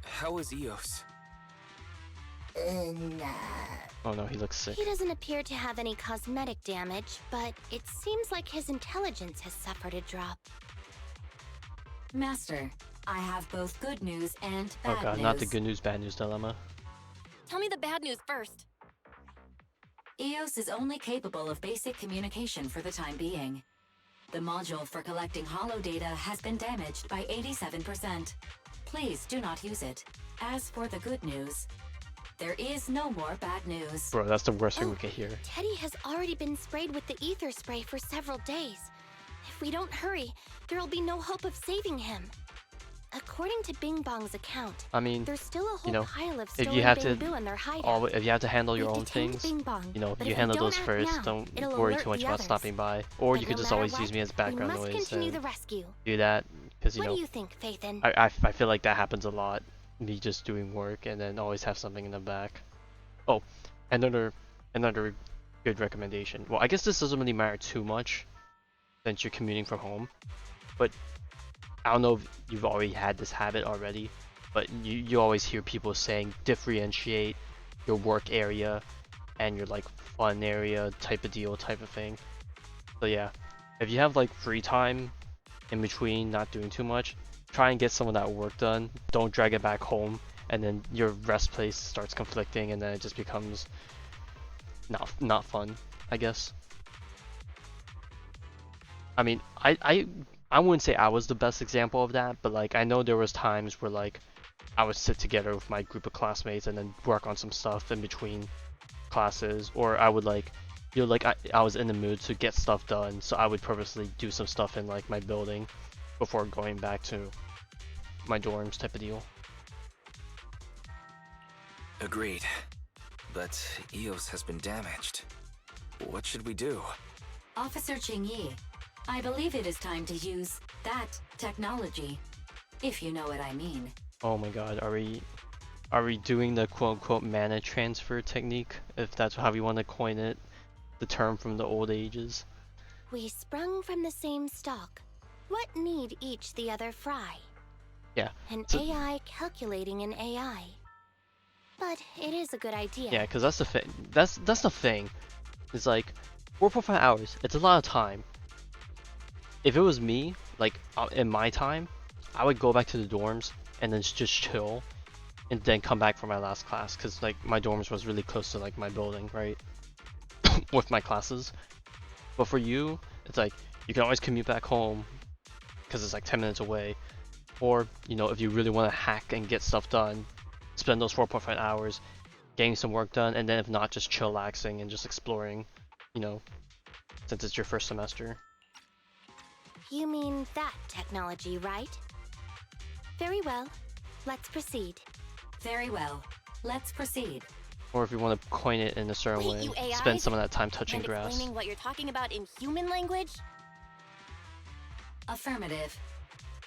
How is Eos? Oh no, he looks sick. He doesn't appear to have any cosmetic damage, but it seems like his intelligence has suffered a drop. Master, I have both good news and bad Oh god, news. not the good news, bad news dilemma. Tell me the bad news first. Eos is only capable of basic communication for the time being. The module for collecting holo data has been damaged by 87%. Please do not use it. As for the good news, there is no more bad news. Bro, that's the worst thing we could hear. Teddy has already been sprayed with the ether spray for several days. If we don't hurry, there will be no hope of saving him. According to Bing Bong's account, I mean, there's still a whole you know, pile of if stolen you have bamboo in their hideout. if you have to handle your We've own detained things, Bing Bong, you know, but you if we handle don't those act first. now, Don't it'll worry alert too much the about others. stopping by, or But you no could just matter always what, use me as we background must noise continue and the rescue. do that, because you What know, do you think, Phaethon? I feel like that happens a lot. Me just doing work and then always have something in the back. Oh, another good recommendation. Well, I guess this doesn't really matter too much since you're commuting from home, but I don't know if you've already had this habit already, but you always hear people saying differentiate your work area and your like fun area type of deal type of thing. So yeah, if you have like free time in between not doing too much, try and get some of that work done. Don't drag it back home, and then your rest place starts conflicting, and then it just becomes not fun, I guess. I mean, I'm I wouldn't say I was the best example of that, but like I know there was times where like I would sit together with my group of classmates and then work on some stuff in between classes, or I would like, you know, like I was in the mood to get stuff done, so I would purposely do some stuff in like my building before going back to my dorms type of deal. Agreed. But EOS has been damaged. What should we do? Officer Qingyi, I believe it is time to use that technology, if you know what I mean. Oh my god, are we doing the quote-unquote mana transfer technique, if that's how you want to coin it, the term from the old ages? We sprung from the same stock. What need each the other fry? Yeah. An so, AI calculating an AI. But it is a good idea. yeah, because that's the thing. That's the thing. It's like 4.5 hours. It's a lot of time. If it was me, like in my time, I would go back to the dorms and then just chill, and then come back for my last class. Cause like my dorms was really close to like my building, right? With my classes. But for you, it's like you can always commute back home, cause it's like 10 minutes away. Or you know, if you really want to hack and get stuff done, spend those 4.5 hours getting some work done, and then if not, just chillaxing and just exploring, you know, since it's your first semester. You mean that technology, right? Very well. Let's proceed. Very well. Let's proceed. Or if you want to coin it in a certain Wait, way, you AIs? spend some of that time touching And grass. explaining what you're talking about in human language? Affirmative.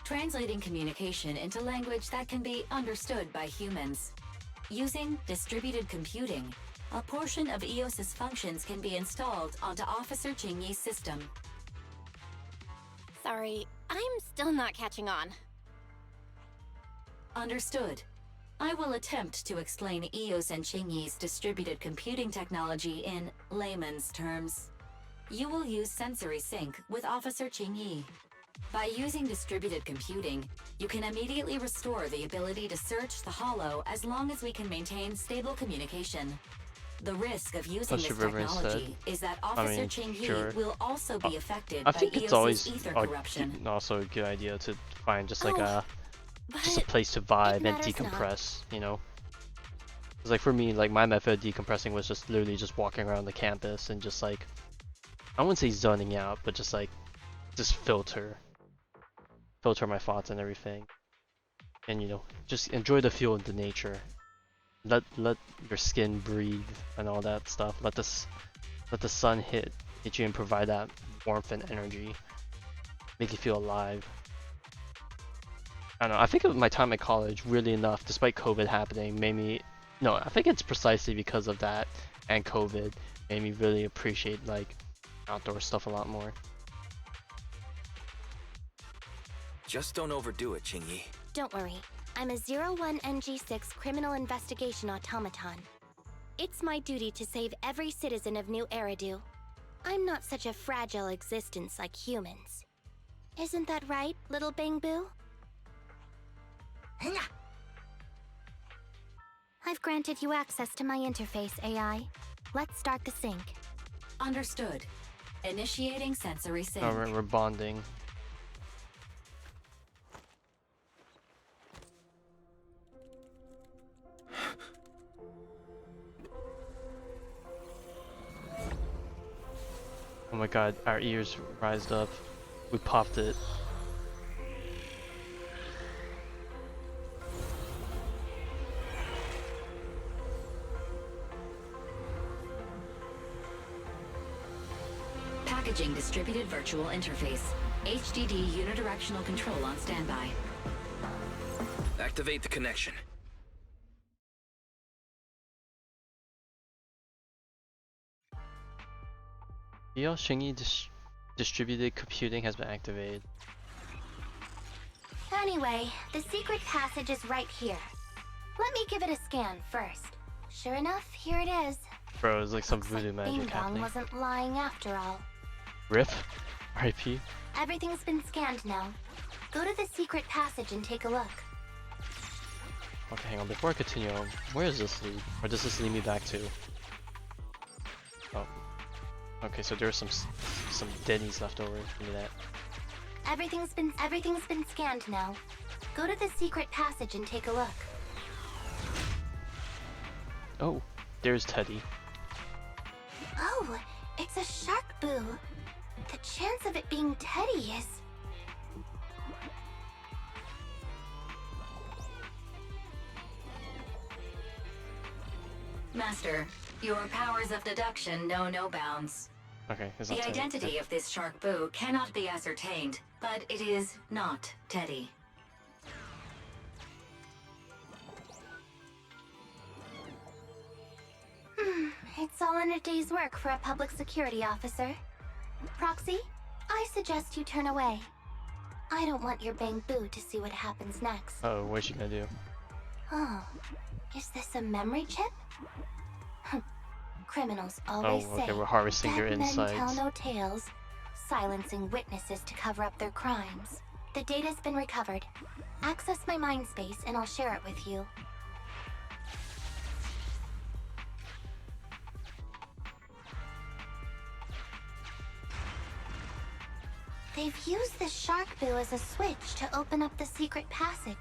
Translating communication into language that can be understood by humans. Using distributed computing, a portion of EOS's functions can be installed onto Officer Qingyi's system. Sorry, I'm still not catching on. Understood. I will attempt to explain EOS and Qingyi's distributed computing technology in layman's terms. You will use sensory sync with Officer Qingyi. By using distributed computing, you can immediately restore the ability to search the hollow as long as we can maintain stable communication. The risk of using this technology is that Officer Qingyi will also be affected by EOS's ether corruption. Also a good idea to find just like a place to vibe and decompress, you know? Because like for me, like my method of decompressing was just literally just walking around the campus and just like, I wouldn't say zoning out, but just like, just filter my thoughts and everything. And you know, just enjoy the feel of the nature. Let your skin breathe and all that stuff. Let the sun hit you and provide that warmth and energy. Make you feel alive. I don't know, I think of my time at college, weirdly enough, despite COVID happening, made me... No, I think it's precisely because of that and COVID made me really appreciate like outdoor stuff a lot more. Just don't overdo it, Qingyi. Don't worry. I'm a 01NG6 criminal investigation automaton. It's my duty to save every citizen of New Eridu. I'm not such a fragile existence like humans. Isn't that right, little Bangbu? I've granted you access to my interface, AI. Let's start the sync. Understood. Initiating sensory sync. Alright, we're bonding. Oh my god, our ears rised up. We popped it. Packaging distributed virtual interface. HDD unidirectional control on standby. Activate the connection. Qingyi distributed computing has been activated. Anyway, the secret passage is right here. Let me give it a scan first. Sure enough, here it is. Bro, it's like some voodoo magic Bing Bong happening. wasn't lying after all. RIP? RIP? Everything's been scanned now. Go to the secret passage and take a look. Okay, hang on, before I continue, where does this lead? Or does this lead me back to? Oh. Okay, so there's some Denny's left over. Give me that. Everything's been scanned now. Go to the secret passage and take a look. Oh, there's Teddy. Oh, it's a shark boo. The chance of it being Teddy is... Master, your powers of deduction know no bounds. Okay, it's not The Teddy. identity of this shark boo cannot be ascertained, but it is not Teddy. It's all in a day's work for a public security officer. Proxy, I suggest you turn away. I don't want your bang boo to see what happens next. Oh, what's she gonna do? Oh, is this a memory chip? Criminals always Oh, okay, say we're harvesting your dead men insides. tell no tales, silencing witnesses to cover up their crimes. The data's been recovered. Access my mind space and I'll share it with you. They've used the shark boo as a switch to open up the secret passage.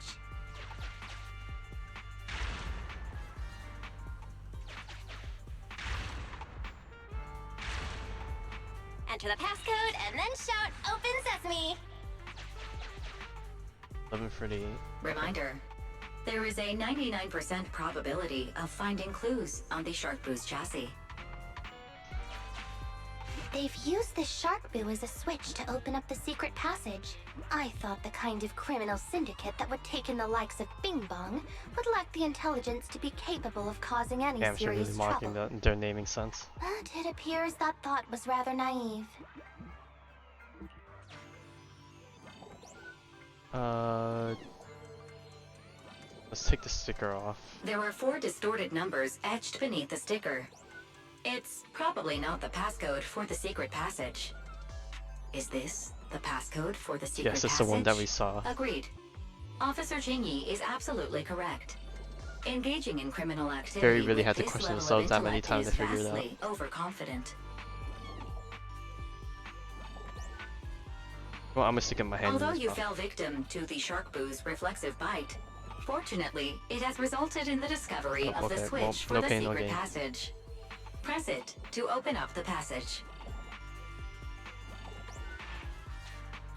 Enter the passcode and then shout, "Open Sesame!" 11:48. Reminder, there is a 99% probability of finding clues on the shark boo's chassis. They've used the shark boo as a switch to open up the secret passage. I thought the kind of criminal syndicate that would take in the likes of Bing Bong would lack the intelligence to be capable of causing any Damn, she's serious really mocking trouble. their naming sense. But it appears that thought was rather naive. Let's take the sticker off. There are 4 distorted numbers etched beneath the sticker. It's probably not the passcode for the secret passage. Is this the passcode for the secret Yes, it's passage? the one that we saw. Agreed. Officer Qingyi is absolutely correct. Engaging in criminal activity Very really with had to this question level of themselves that many intellect times is to figure it out. vastly overconfident. Well, I'm gonna stick in my hand. Although in this you box. fell victim to the shark boo's reflexive bite, fortunately, it has resulted in the discovery Oh, of the okay. switch Well, for no the pain, no secret gain. passage. Press it to open up the passage.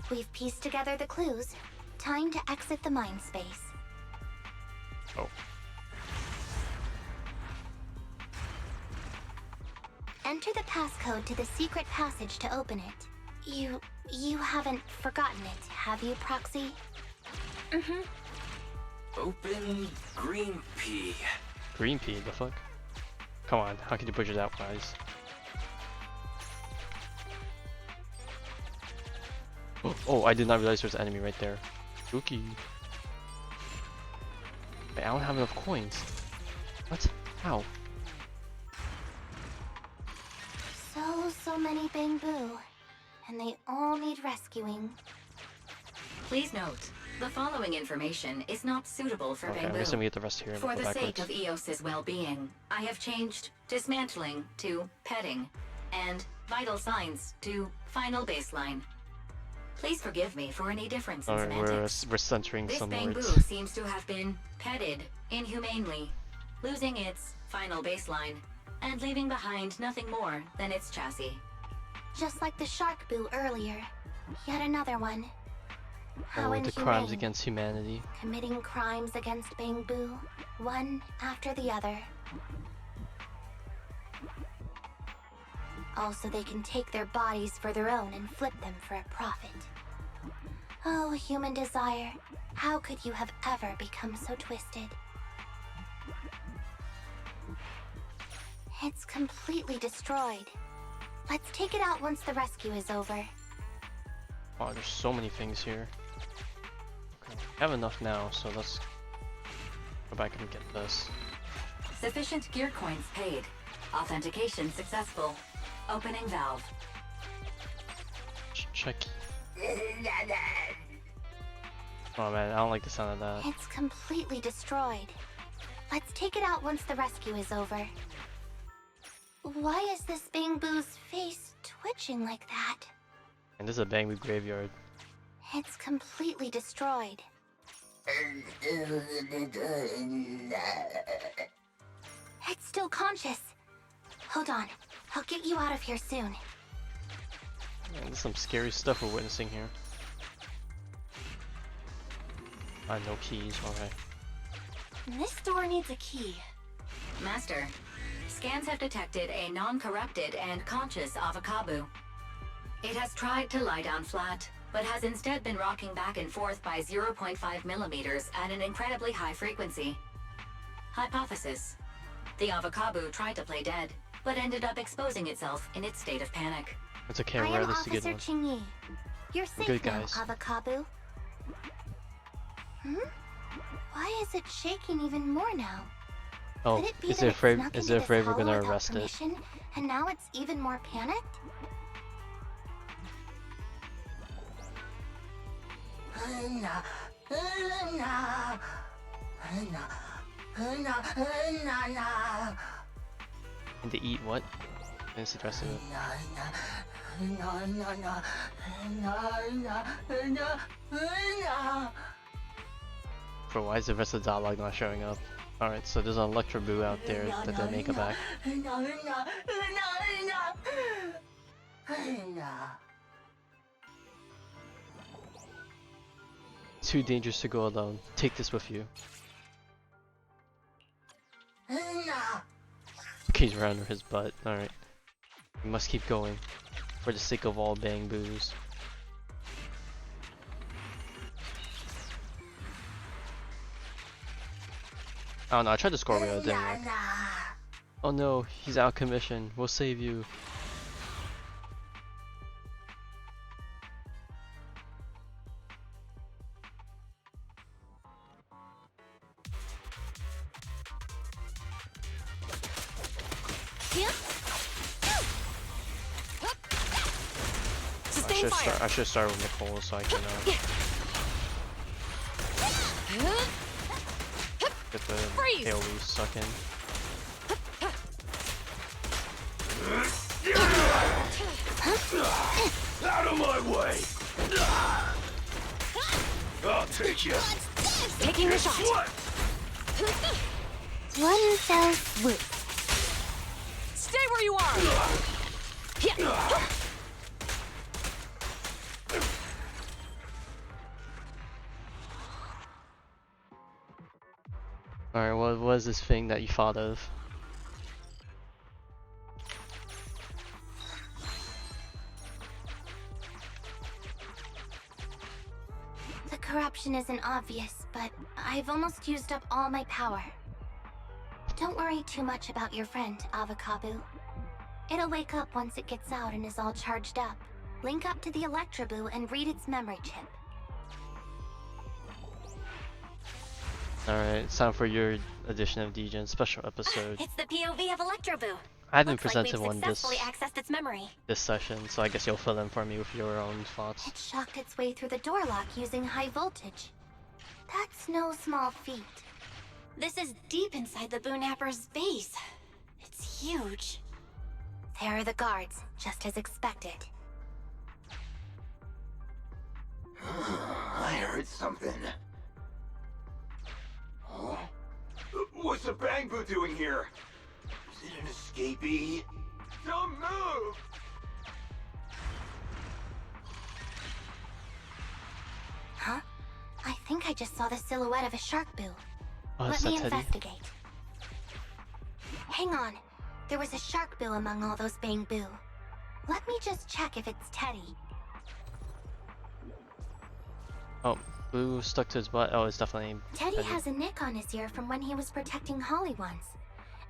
We've pieced together the clues. Time to exit the mind space. Oh. Enter the passcode to the secret passage to open it. You haven't forgotten it, have you, Proxy? Mm-hmm. Open green pea. Green pea, the fuck? Come on, how can you butcher that, guys? Oh, I did not realize there's an enemy right there. Spooky. Wait, I don't have enough coins. What? How? So many bamboo. And they all need rescuing. Please note, the following information is not suitable for Okay, I'm bamboo. guessing we get the rest here and For we'll the go sake backwards. of EOS's well-being, I have changed dismantling to petting, and vital signs to final baseline. Please forgive me for any difference in Alright, semantics. we're censoring This some bamboo words. seems to have been petted inhumanely, losing its final baseline, and leaving behind nothing more than its chassis. Just like the shark boo earlier. Yet another one. How Oh, the crimes inhumane. against humanity. Committing crimes against bamboo, one after the other. Also, they can take their bodies for their own and flip them for a profit. Oh, human desire, how could you have ever become so twisted? It's completely destroyed. Let's take it out once the rescue is over. Wow, there's so many things here. Okay, I have enough now, so let's go back and get this. Sufficient gear coins paid. Authentication successful. Opening valve. Check. Oh man, I don't like the sound of that. It's completely destroyed. Let's take it out once the rescue is over. Why is this bamboo's face twitching like that? And this is a Bangbu graveyard. It's completely destroyed. It's still conscious. Hold on. I'll get you out of here soon. Man, there's some scary stuff we're witnessing here. No keys, alright. This door needs a key. Master, scans have detected a non-corrupted and conscious Avakabu. It has tried to lie down flat, but has instead been rocking back and forth by 0.5 millimeters at an incredibly high frequency. Hypothesis: the Avakabu tried to play dead, but ended up exposing itself in its state of panic. It's okay, I we're am at least a good Officer one. Qingyi. You're safe good now, guys. Avakabu. Why is it shaking even more now? Oh, Could it be is that it it's afraid? snuck Is into it this afraid we're hollow gonna without arrest it? permission, and now it's even more panicked? And to eat what? And it's the rest of it. Bro, why is the rest of the dialogue not showing up? Alright, so there's an Electro Boo out there that didn't make it back. Too dangerous to go alone. Take this with you. Keys right under his butt. Alright. We must keep going. For the sake of all Bang Boos. Oh no, I tried to score wheel, it didn't work. Oh no, he's out of commission. We'll save you. Sustain fire. I should start with Nicole so I can get the Freeze! AoE suck in. Out of my way! I'll take you. Taking the shot. What? One fell swoop. Stay where you are. Yeah. Alright, what was this thing that you thought of? The corruption isn't obvious, but I've almost used up all my power. Don't worry too much about your friend, Avakabu. It'll wake up once it gets out and is all charged up. Link up to the Electroboo and read its memory chip. Alright, it's time for your edition of Degen special episode. It's the POV of Electroboo. I haven't Looks like presented we've one this successfully accessed its memory. session, so I guess you'll fill in for me with your own thoughts. It shocked its way through the door lock using high voltage. That's no small feat. This is deep inside the Boonapper's base. It's huge. There are the guards, just as expected. I heard something. Huh? What's the Bang Boo doing here? Is it an escapee? Don't move! Huh? I think I just saw the silhouette of a shark boo. Oh, Let is that me Teddy? investigate. Hang on. There was a shark boo among all those Bang Boo. Let me just check if it's Teddy. Oh, Boo stuck to his butt. Oh, it's definitely Teddy has a nick on his ear from when he was protecting Holly once.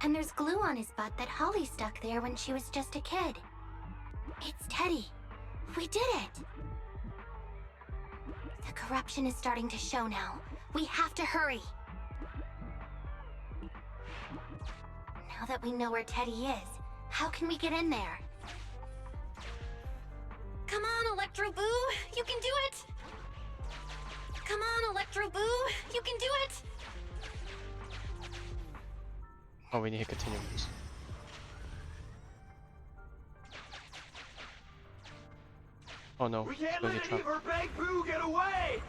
And there's glue on his butt that Holly stuck there when she was just a kid. It's Teddy. We did it! The corruption is starting to show now. We have to hurry. Now that we know where Teddy is, how can we get in there? Come on, Electroboo! You can do it! Come on, Electroboo! You can do it! Oh, we need to continue this. Oh no, We it's can't gonna let get any trapped. of our Bang Boo get away!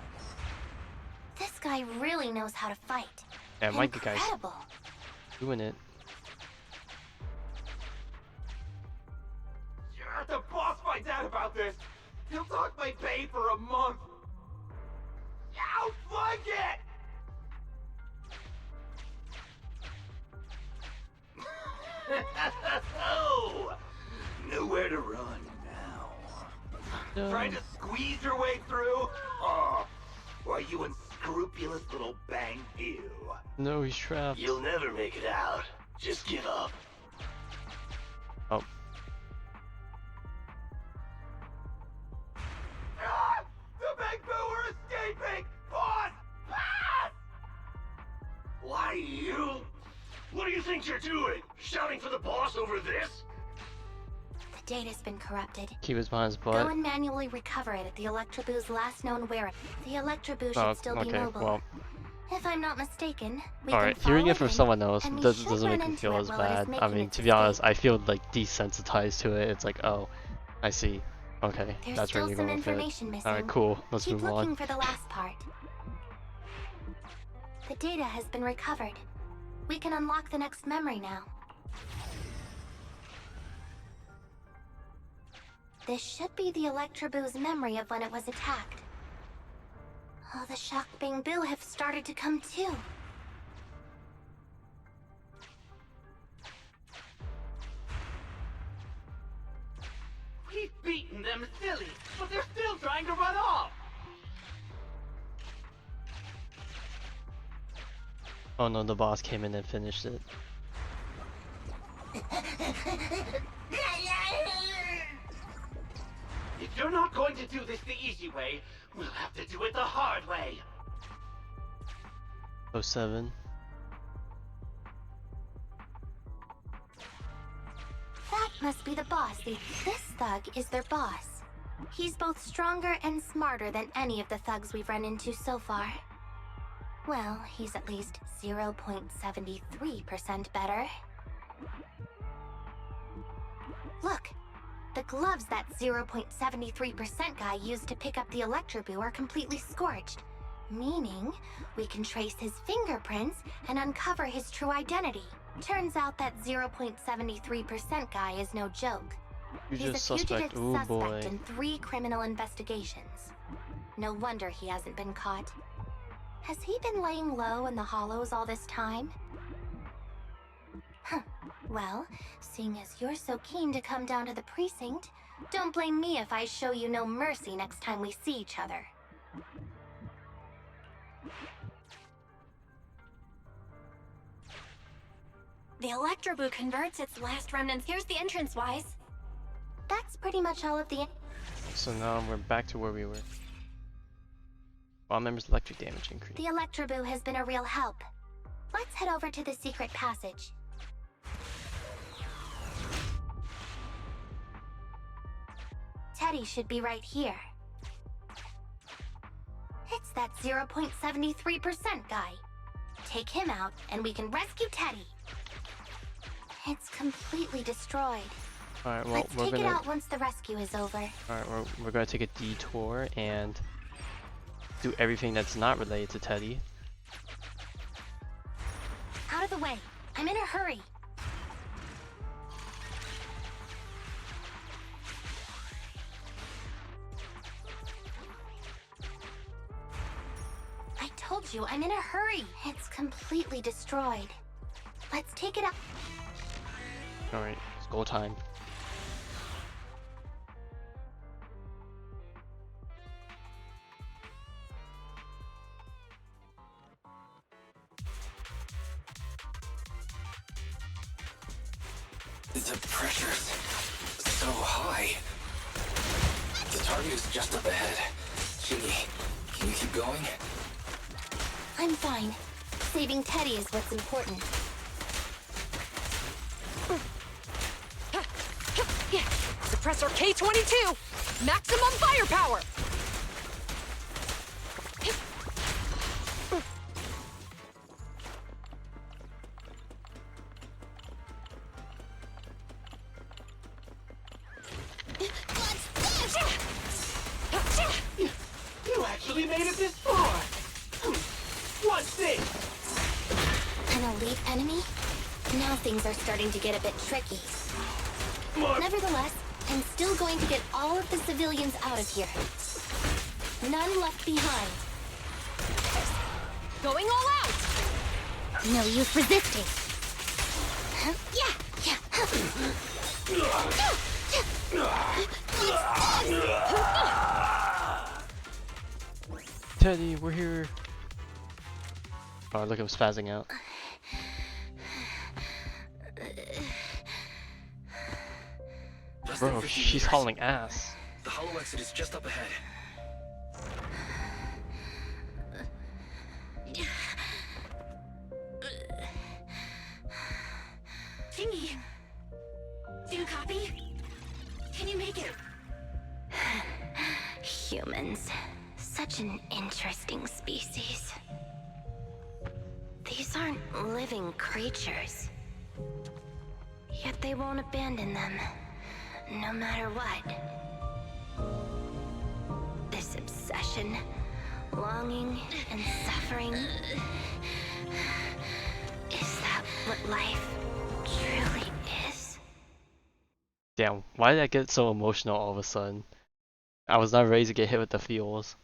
This guy really knows how to fight. Yeah, my guy's Incredible. doing it. Yeah, the boss finds out about this. He'll talk my pay for a month. I'll flank it! Oh, nowhere to run now. Trying to squeeze your way through? Oh, why, you unscrupulous little bang you. No, he's trapped. You'll never make it out. Just give up. Oh. Ah! The Bang Boo are escaping! Boss! Pass! Why, you? What do you think you're doing? Shouting for the boss over this? The data's been corrupted. Keep his behind his Go butt. and manually recover it at the Electroboo's last known wearer. The Electroboo should Oh, still be okay, mobile. well. If I'm not mistaken, we Alright, can hearing follow it from in, someone else and we doesn't should run make me into feel it as while it is bad. I making mean, its to be escape. honest, I feel like desensitized to it. It's like, oh, I see. Okay, There's that's where still you're some going with it. information missing. Alright, cool. Let's Keep move looking on. for the last part. The data has been recovered. We can unlock the next memory now. This should be the Electroboo's memory of when it was attacked. Oh, the Shock Bang Boo have started to come too. We've beaten them silly, but they're still trying to run off. Oh no, the boss came in and finished it. If you're not going to do this the easy way, we'll have to do it the hard way. 07. That must be the boss. This thug is their boss. He's both stronger and smarter than any of the thugs we've run into so far. Well, he's at least 0.73% better. Look, the gloves that 0.73% guy used to pick up the Electroboo are completely scorched, meaning we can trace his fingerprints and uncover his true identity. Turns out that 0.73% guy is no joke. He's a fugitive Ooh, suspect boy. in 3 criminal investigations. No wonder he hasn't been caught. Has he been laying low in the hollows all this time? Huh. Well, seeing as you're so keen to come down to the precinct, don't blame me if I show you no mercy next time we see each other. The Electroboo converts its last remnants. Here's the entrance, Wise. That's pretty much all of the... So now we're back to where we were. Bomb members' electric damage increased. The Electroboo has been a real help. Let's head over to the secret passage. Teddy should be right here. It's that 0.73% guy. Take him out, and we can rescue Teddy. It's completely destroyed. Alright, well, Let's we're take gonna... it out once the rescue is over. Alright, we're gonna take a detour and do everything that's not related to Teddy. Out of the way. I'm in a hurry. I told you, I'm in a hurry. It's completely destroyed. Let's take it out. Alright, it's go time. The pressure's so high. The target is just up ahead. Qingyi, can you keep going? I'm fine. Saving Teddy is what's important. Suppressor K-22! Maximum firepower! actually made it this far. What's this? An elite enemy? Now things are starting to get a bit tricky. Nevertheless, I'm still going to get all of the civilians out of here. None left behind. Going all out! No use resisting. Yeah. Teddy, we're here. Oh, look, I'm spazzing out. Bro, she's hauling ass. The hollow exit is just up ahead. Qingyi, do you copy? Can you make it? Humans. Such an interesting species. These aren't living creatures. Yet they won't abandon them, no matter what. This obsession, longing, and suffering. Is that what life truly is? Damn, why did I get so emotional all of a sudden? I was not ready to get hit with the feels.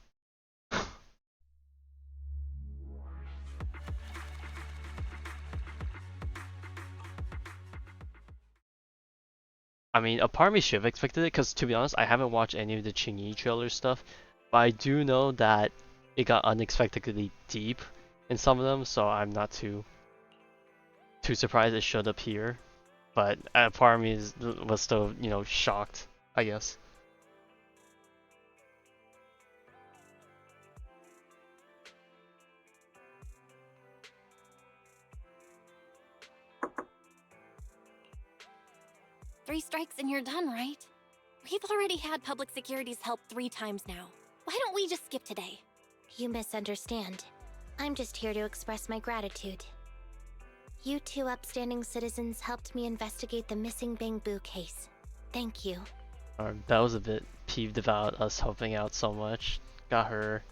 I mean, a part of me should have expected it, because to be honest, I haven't watched any of the Qingyi trailer stuff, but I do know that it got unexpectedly deep in some of them, so I'm not too surprised it showed up here. But a part of me was still, you know, shocked, I guess. Three strikes and you're done, right? We've already had public security's help 3 times now. Why don't we just skip today? You misunderstand. I'm just here to express my gratitude. You 2 upstanding citizens helped me investigate the missing Bangbu case. Thank you. That was a bit peeved about us helping out so much. Got her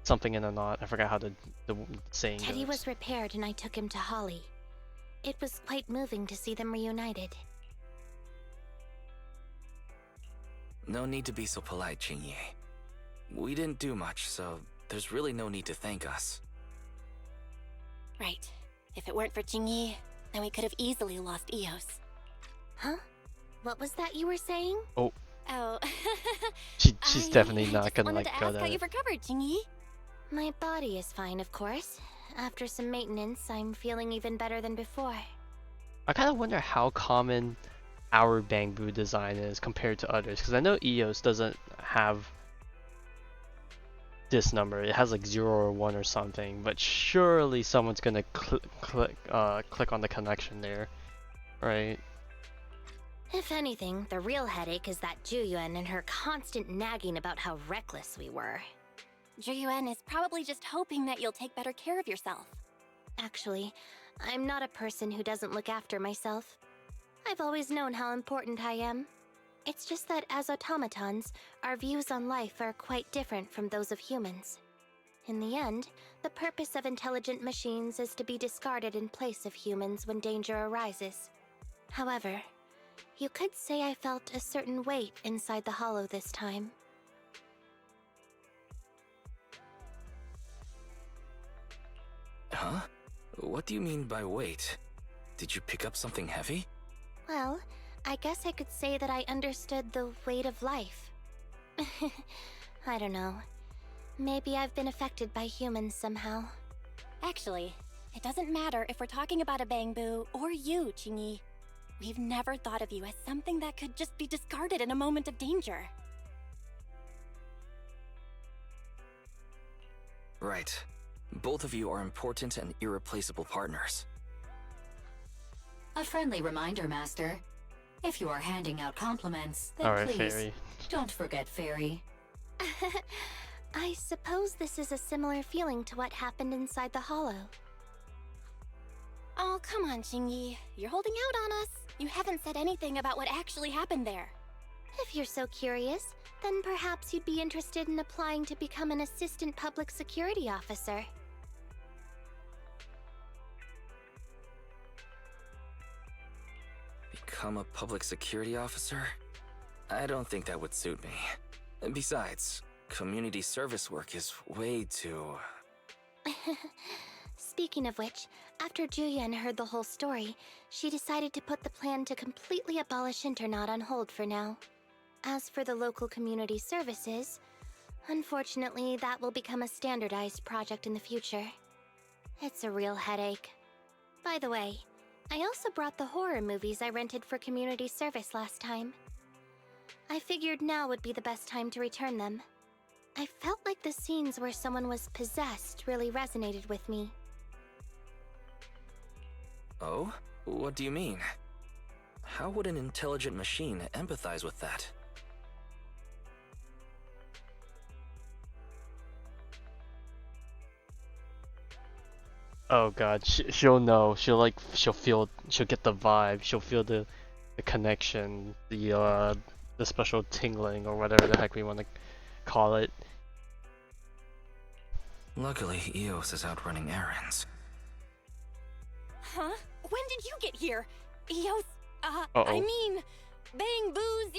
something in a knot. I forgot how the saying Teddy goes. was repaired and I took him to Holly. It was quite moving to see them reunited. No need to be so polite, Qingyi. We didn't do much, so there's really no need to thank us. Right. If it weren't for Qingyi, then we could have easily lost Eos. Huh? What was that you were saying? Oh. Oh. She's definitely not gonna wanted like to go ask how that. you've recovered, Qingyi. My body is fine, of course. After some maintenance, I'm feeling even better than before. I kind of wonder how common our Bangbu design is compared to others, because I know Eos doesn't have this number. It has like 0 or 1 or something, but surely someone's gonna click on the connection there, right? If anything, the real headache is that Juyuan and her constant nagging about how reckless we were. Juyuan is probably just hoping that you'll take better care of yourself. Actually, I'm not a person who doesn't look after myself. I've always known how important I am. It's just that as automatons, our views on life are quite different from those of humans. In the end, the purpose of intelligent machines is to be discarded in place of humans when danger arises. However, you could say I felt a certain weight inside the hollow this time. Huh? What do you mean by weight? Did you pick up something heavy? Well, I guess I could say that I understood the weight of life. I don't know. Maybe I've been affected by humans somehow. Actually, it doesn't matter if we're talking about a Bangbu or you, Qingyi. We've never thought of you as something that could just be discarded in a moment of danger. Right. Both of you are important and irreplaceable partners. A friendly reminder, Master. If you are handing out compliments, then Alright, please, Fairy. don't forget Fairy. I suppose this is a similar feeling to what happened inside the hollow. Oh, come on, Qingyi. You're holding out on us. You haven't said anything about what actually happened there. If you're so curious, then perhaps you'd be interested in applying to become an assistant public security officer. Become a public security officer? I don't think that would suit me. Besides, community service work is way too... Speaking of which, after Juyen heard the whole story, she decided to put the plan to completely abolish Internat on hold for now. As for the local community services, unfortunately, that will become a standardized project in the future. It's a real headache. By the way, I also brought the horror movies I rented for community service last time. I figured now would be the best time to return them. I felt like the scenes where someone was possessed really resonated with me. Oh? What do you mean? How would an intelligent machine empathize with that? Oh god, she'll know. She'll feel. She'll get the vibe. She'll feel the connection, the special tingling or whatever the heck we want to call it. Luckily, Eos is out running errands. Huh? When did you get here? Eos, Uh-oh. I mean, Bang Boo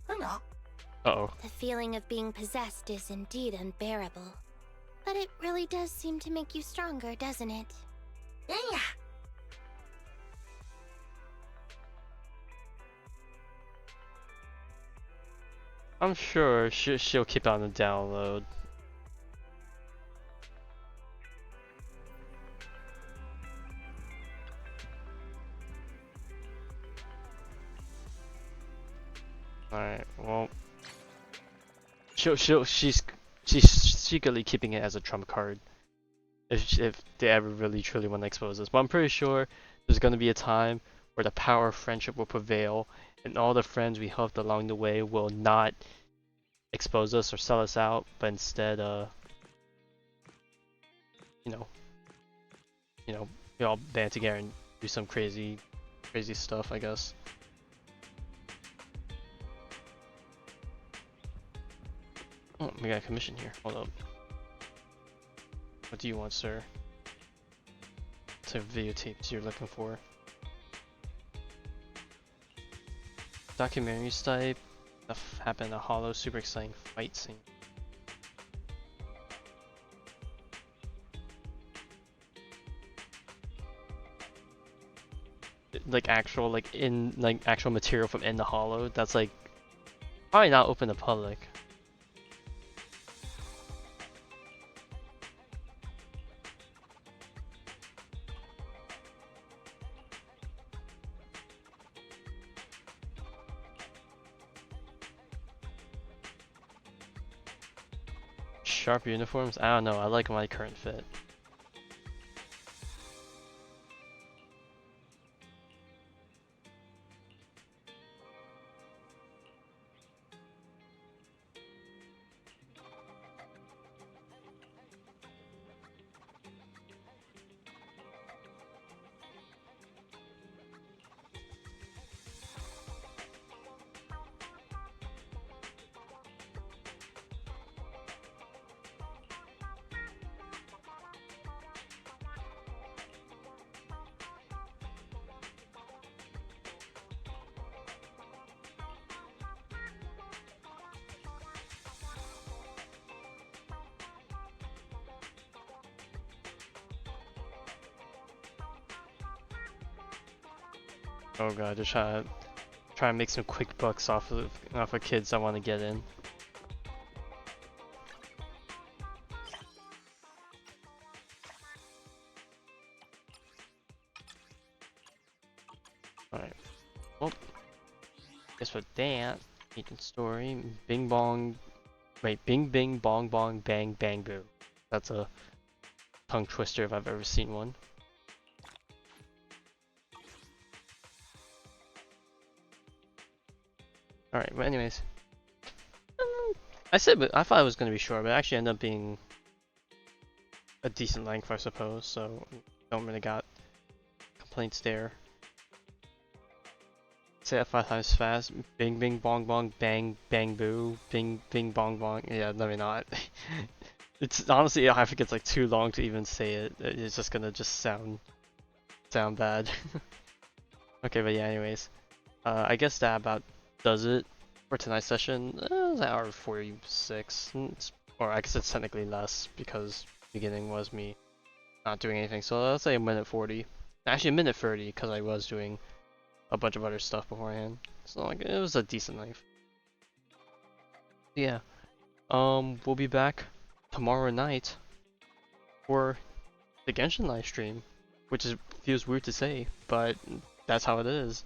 01? Uh-oh. The feeling of being possessed is indeed unbearable. But it really does seem to make you stronger, doesn't it? Yeah. I'm sure she'll keep on the download. Alright, well, she's secretly keeping it as a trump card if they ever really truly want to expose us. But I'm pretty sure there's gonna be a time where the power of friendship will prevail, and all the friends we helped along the way will not expose us or sell us out, but instead, you know, we all band together and do some crazy stuff, I guess. Oh, we got a commission here. Hold up. What do you want, sir? What type of videotapes you're looking for? Documentary type. Stuff happened in a hollow, super exciting fight scene. Like actual material from in the hollow. That's like probably not open to public. Sharp uniforms? I don't know, I like my current fit. Oh god, just try and make some quick bucks off of kids I want to get in. Alright. Well, guess what that agent story. Bing bong bing bing bong bong bang bang boo. That's a tongue twister if I've ever seen one. Alright, but anyways. I thought it was gonna be short, but it actually ended up being a decent length, I suppose, so don't really got complaints there. Say that 5 times fast. Bing bing bong bong bang bang boo. Bing bing bong bong. Yeah, let me not. It's honestly, I think it's like too long to even say it. It's just gonna just sound bad. Okay, but yeah, anyways. I guess that about does it for tonight's session. It was an hour 46. Or I guess it's technically less because beginning was me not doing anything. So let's say a minute 40. Actually, a minute 30 because I was doing a bunch of other stuff beforehand. So like it was a decent length. Yeah. We'll be back tomorrow night for the Genshin live stream, which feels weird to say, but that's how it is.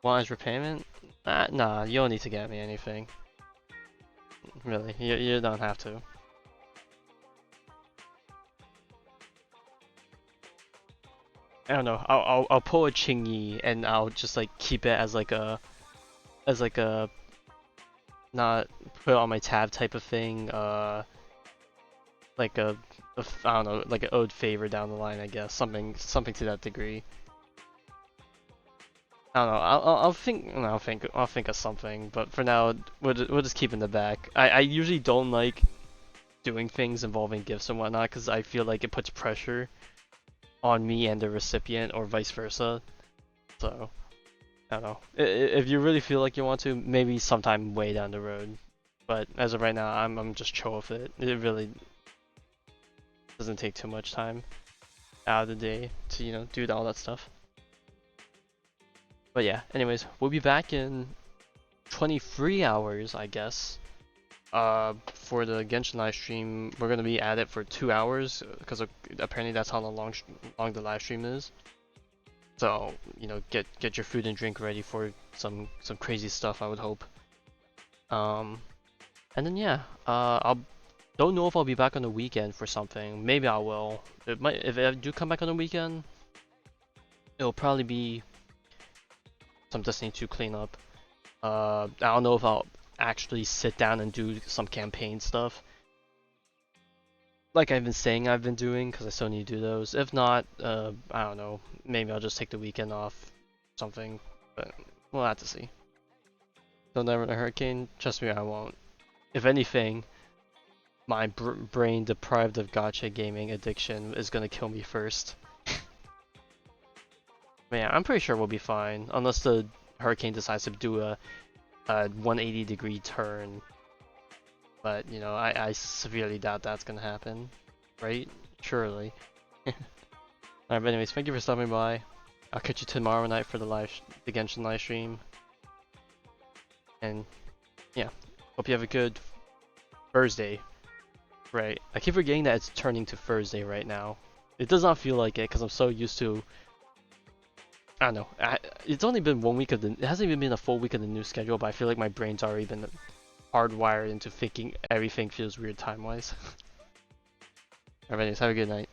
Want as repayment? Nah, you don't need to get me anything. Really, you don't have to. I don't know. I'll pull a Qingyi and I'll just like keep it as like a not put it on my tab type of thing. Like I don't know, like an ode favor down the line, I guess. Something to that degree. I don't know. I'll think of something. But for now, we'll just keep in the back. I usually don't like doing things involving gifts and whatnot because I feel like it puts pressure on me and the recipient or vice versa. So I don't know. If you really feel like you want to, maybe sometime way down the road. But as of right now, I'm just chill with it. It really doesn't take too much time out of the day to do all that stuff. But yeah, anyways, we'll be back in 23 hours, I guess. For the Genshin live stream, we're gonna be at it for 2 hours because apparently that's how long the live stream is. So get your food and drink ready for some crazy stuff, I would hope. And then yeah, don't know if I'll be back on the weekend for something. Maybe I will. If I do come back on the weekend, it'll probably be some Destiny 2 cleanup. I don't know if I'll actually sit down and do some campaign stuff like I've been saying I've been doing because I still need to do those. If not, I don't know, maybe I'll just take the weekend off, something, but we'll have to see. Don't ever a hurricane? Trust me, I won't. If anything, my brain deprived of gacha gaming addiction is gonna kill me first. Man, I'm pretty sure we'll be fine unless the hurricane decides to do a 180-degree turn. But I severely doubt that's gonna happen, right? Surely. Alright, but anyways, thank you for stopping by. I'll catch you tomorrow night for the Genshin live stream. And yeah, hope you have a good Thursday. Right, I keep forgetting that it's turning to Thursday right now. It does not feel like it because I'm so used to. I don't know. It's only been 1 week of it hasn't even been a full week of the new schedule, but I feel like my brain's already been hardwired into thinking everything feels weird time-wise. Alright, anyways, have a good night.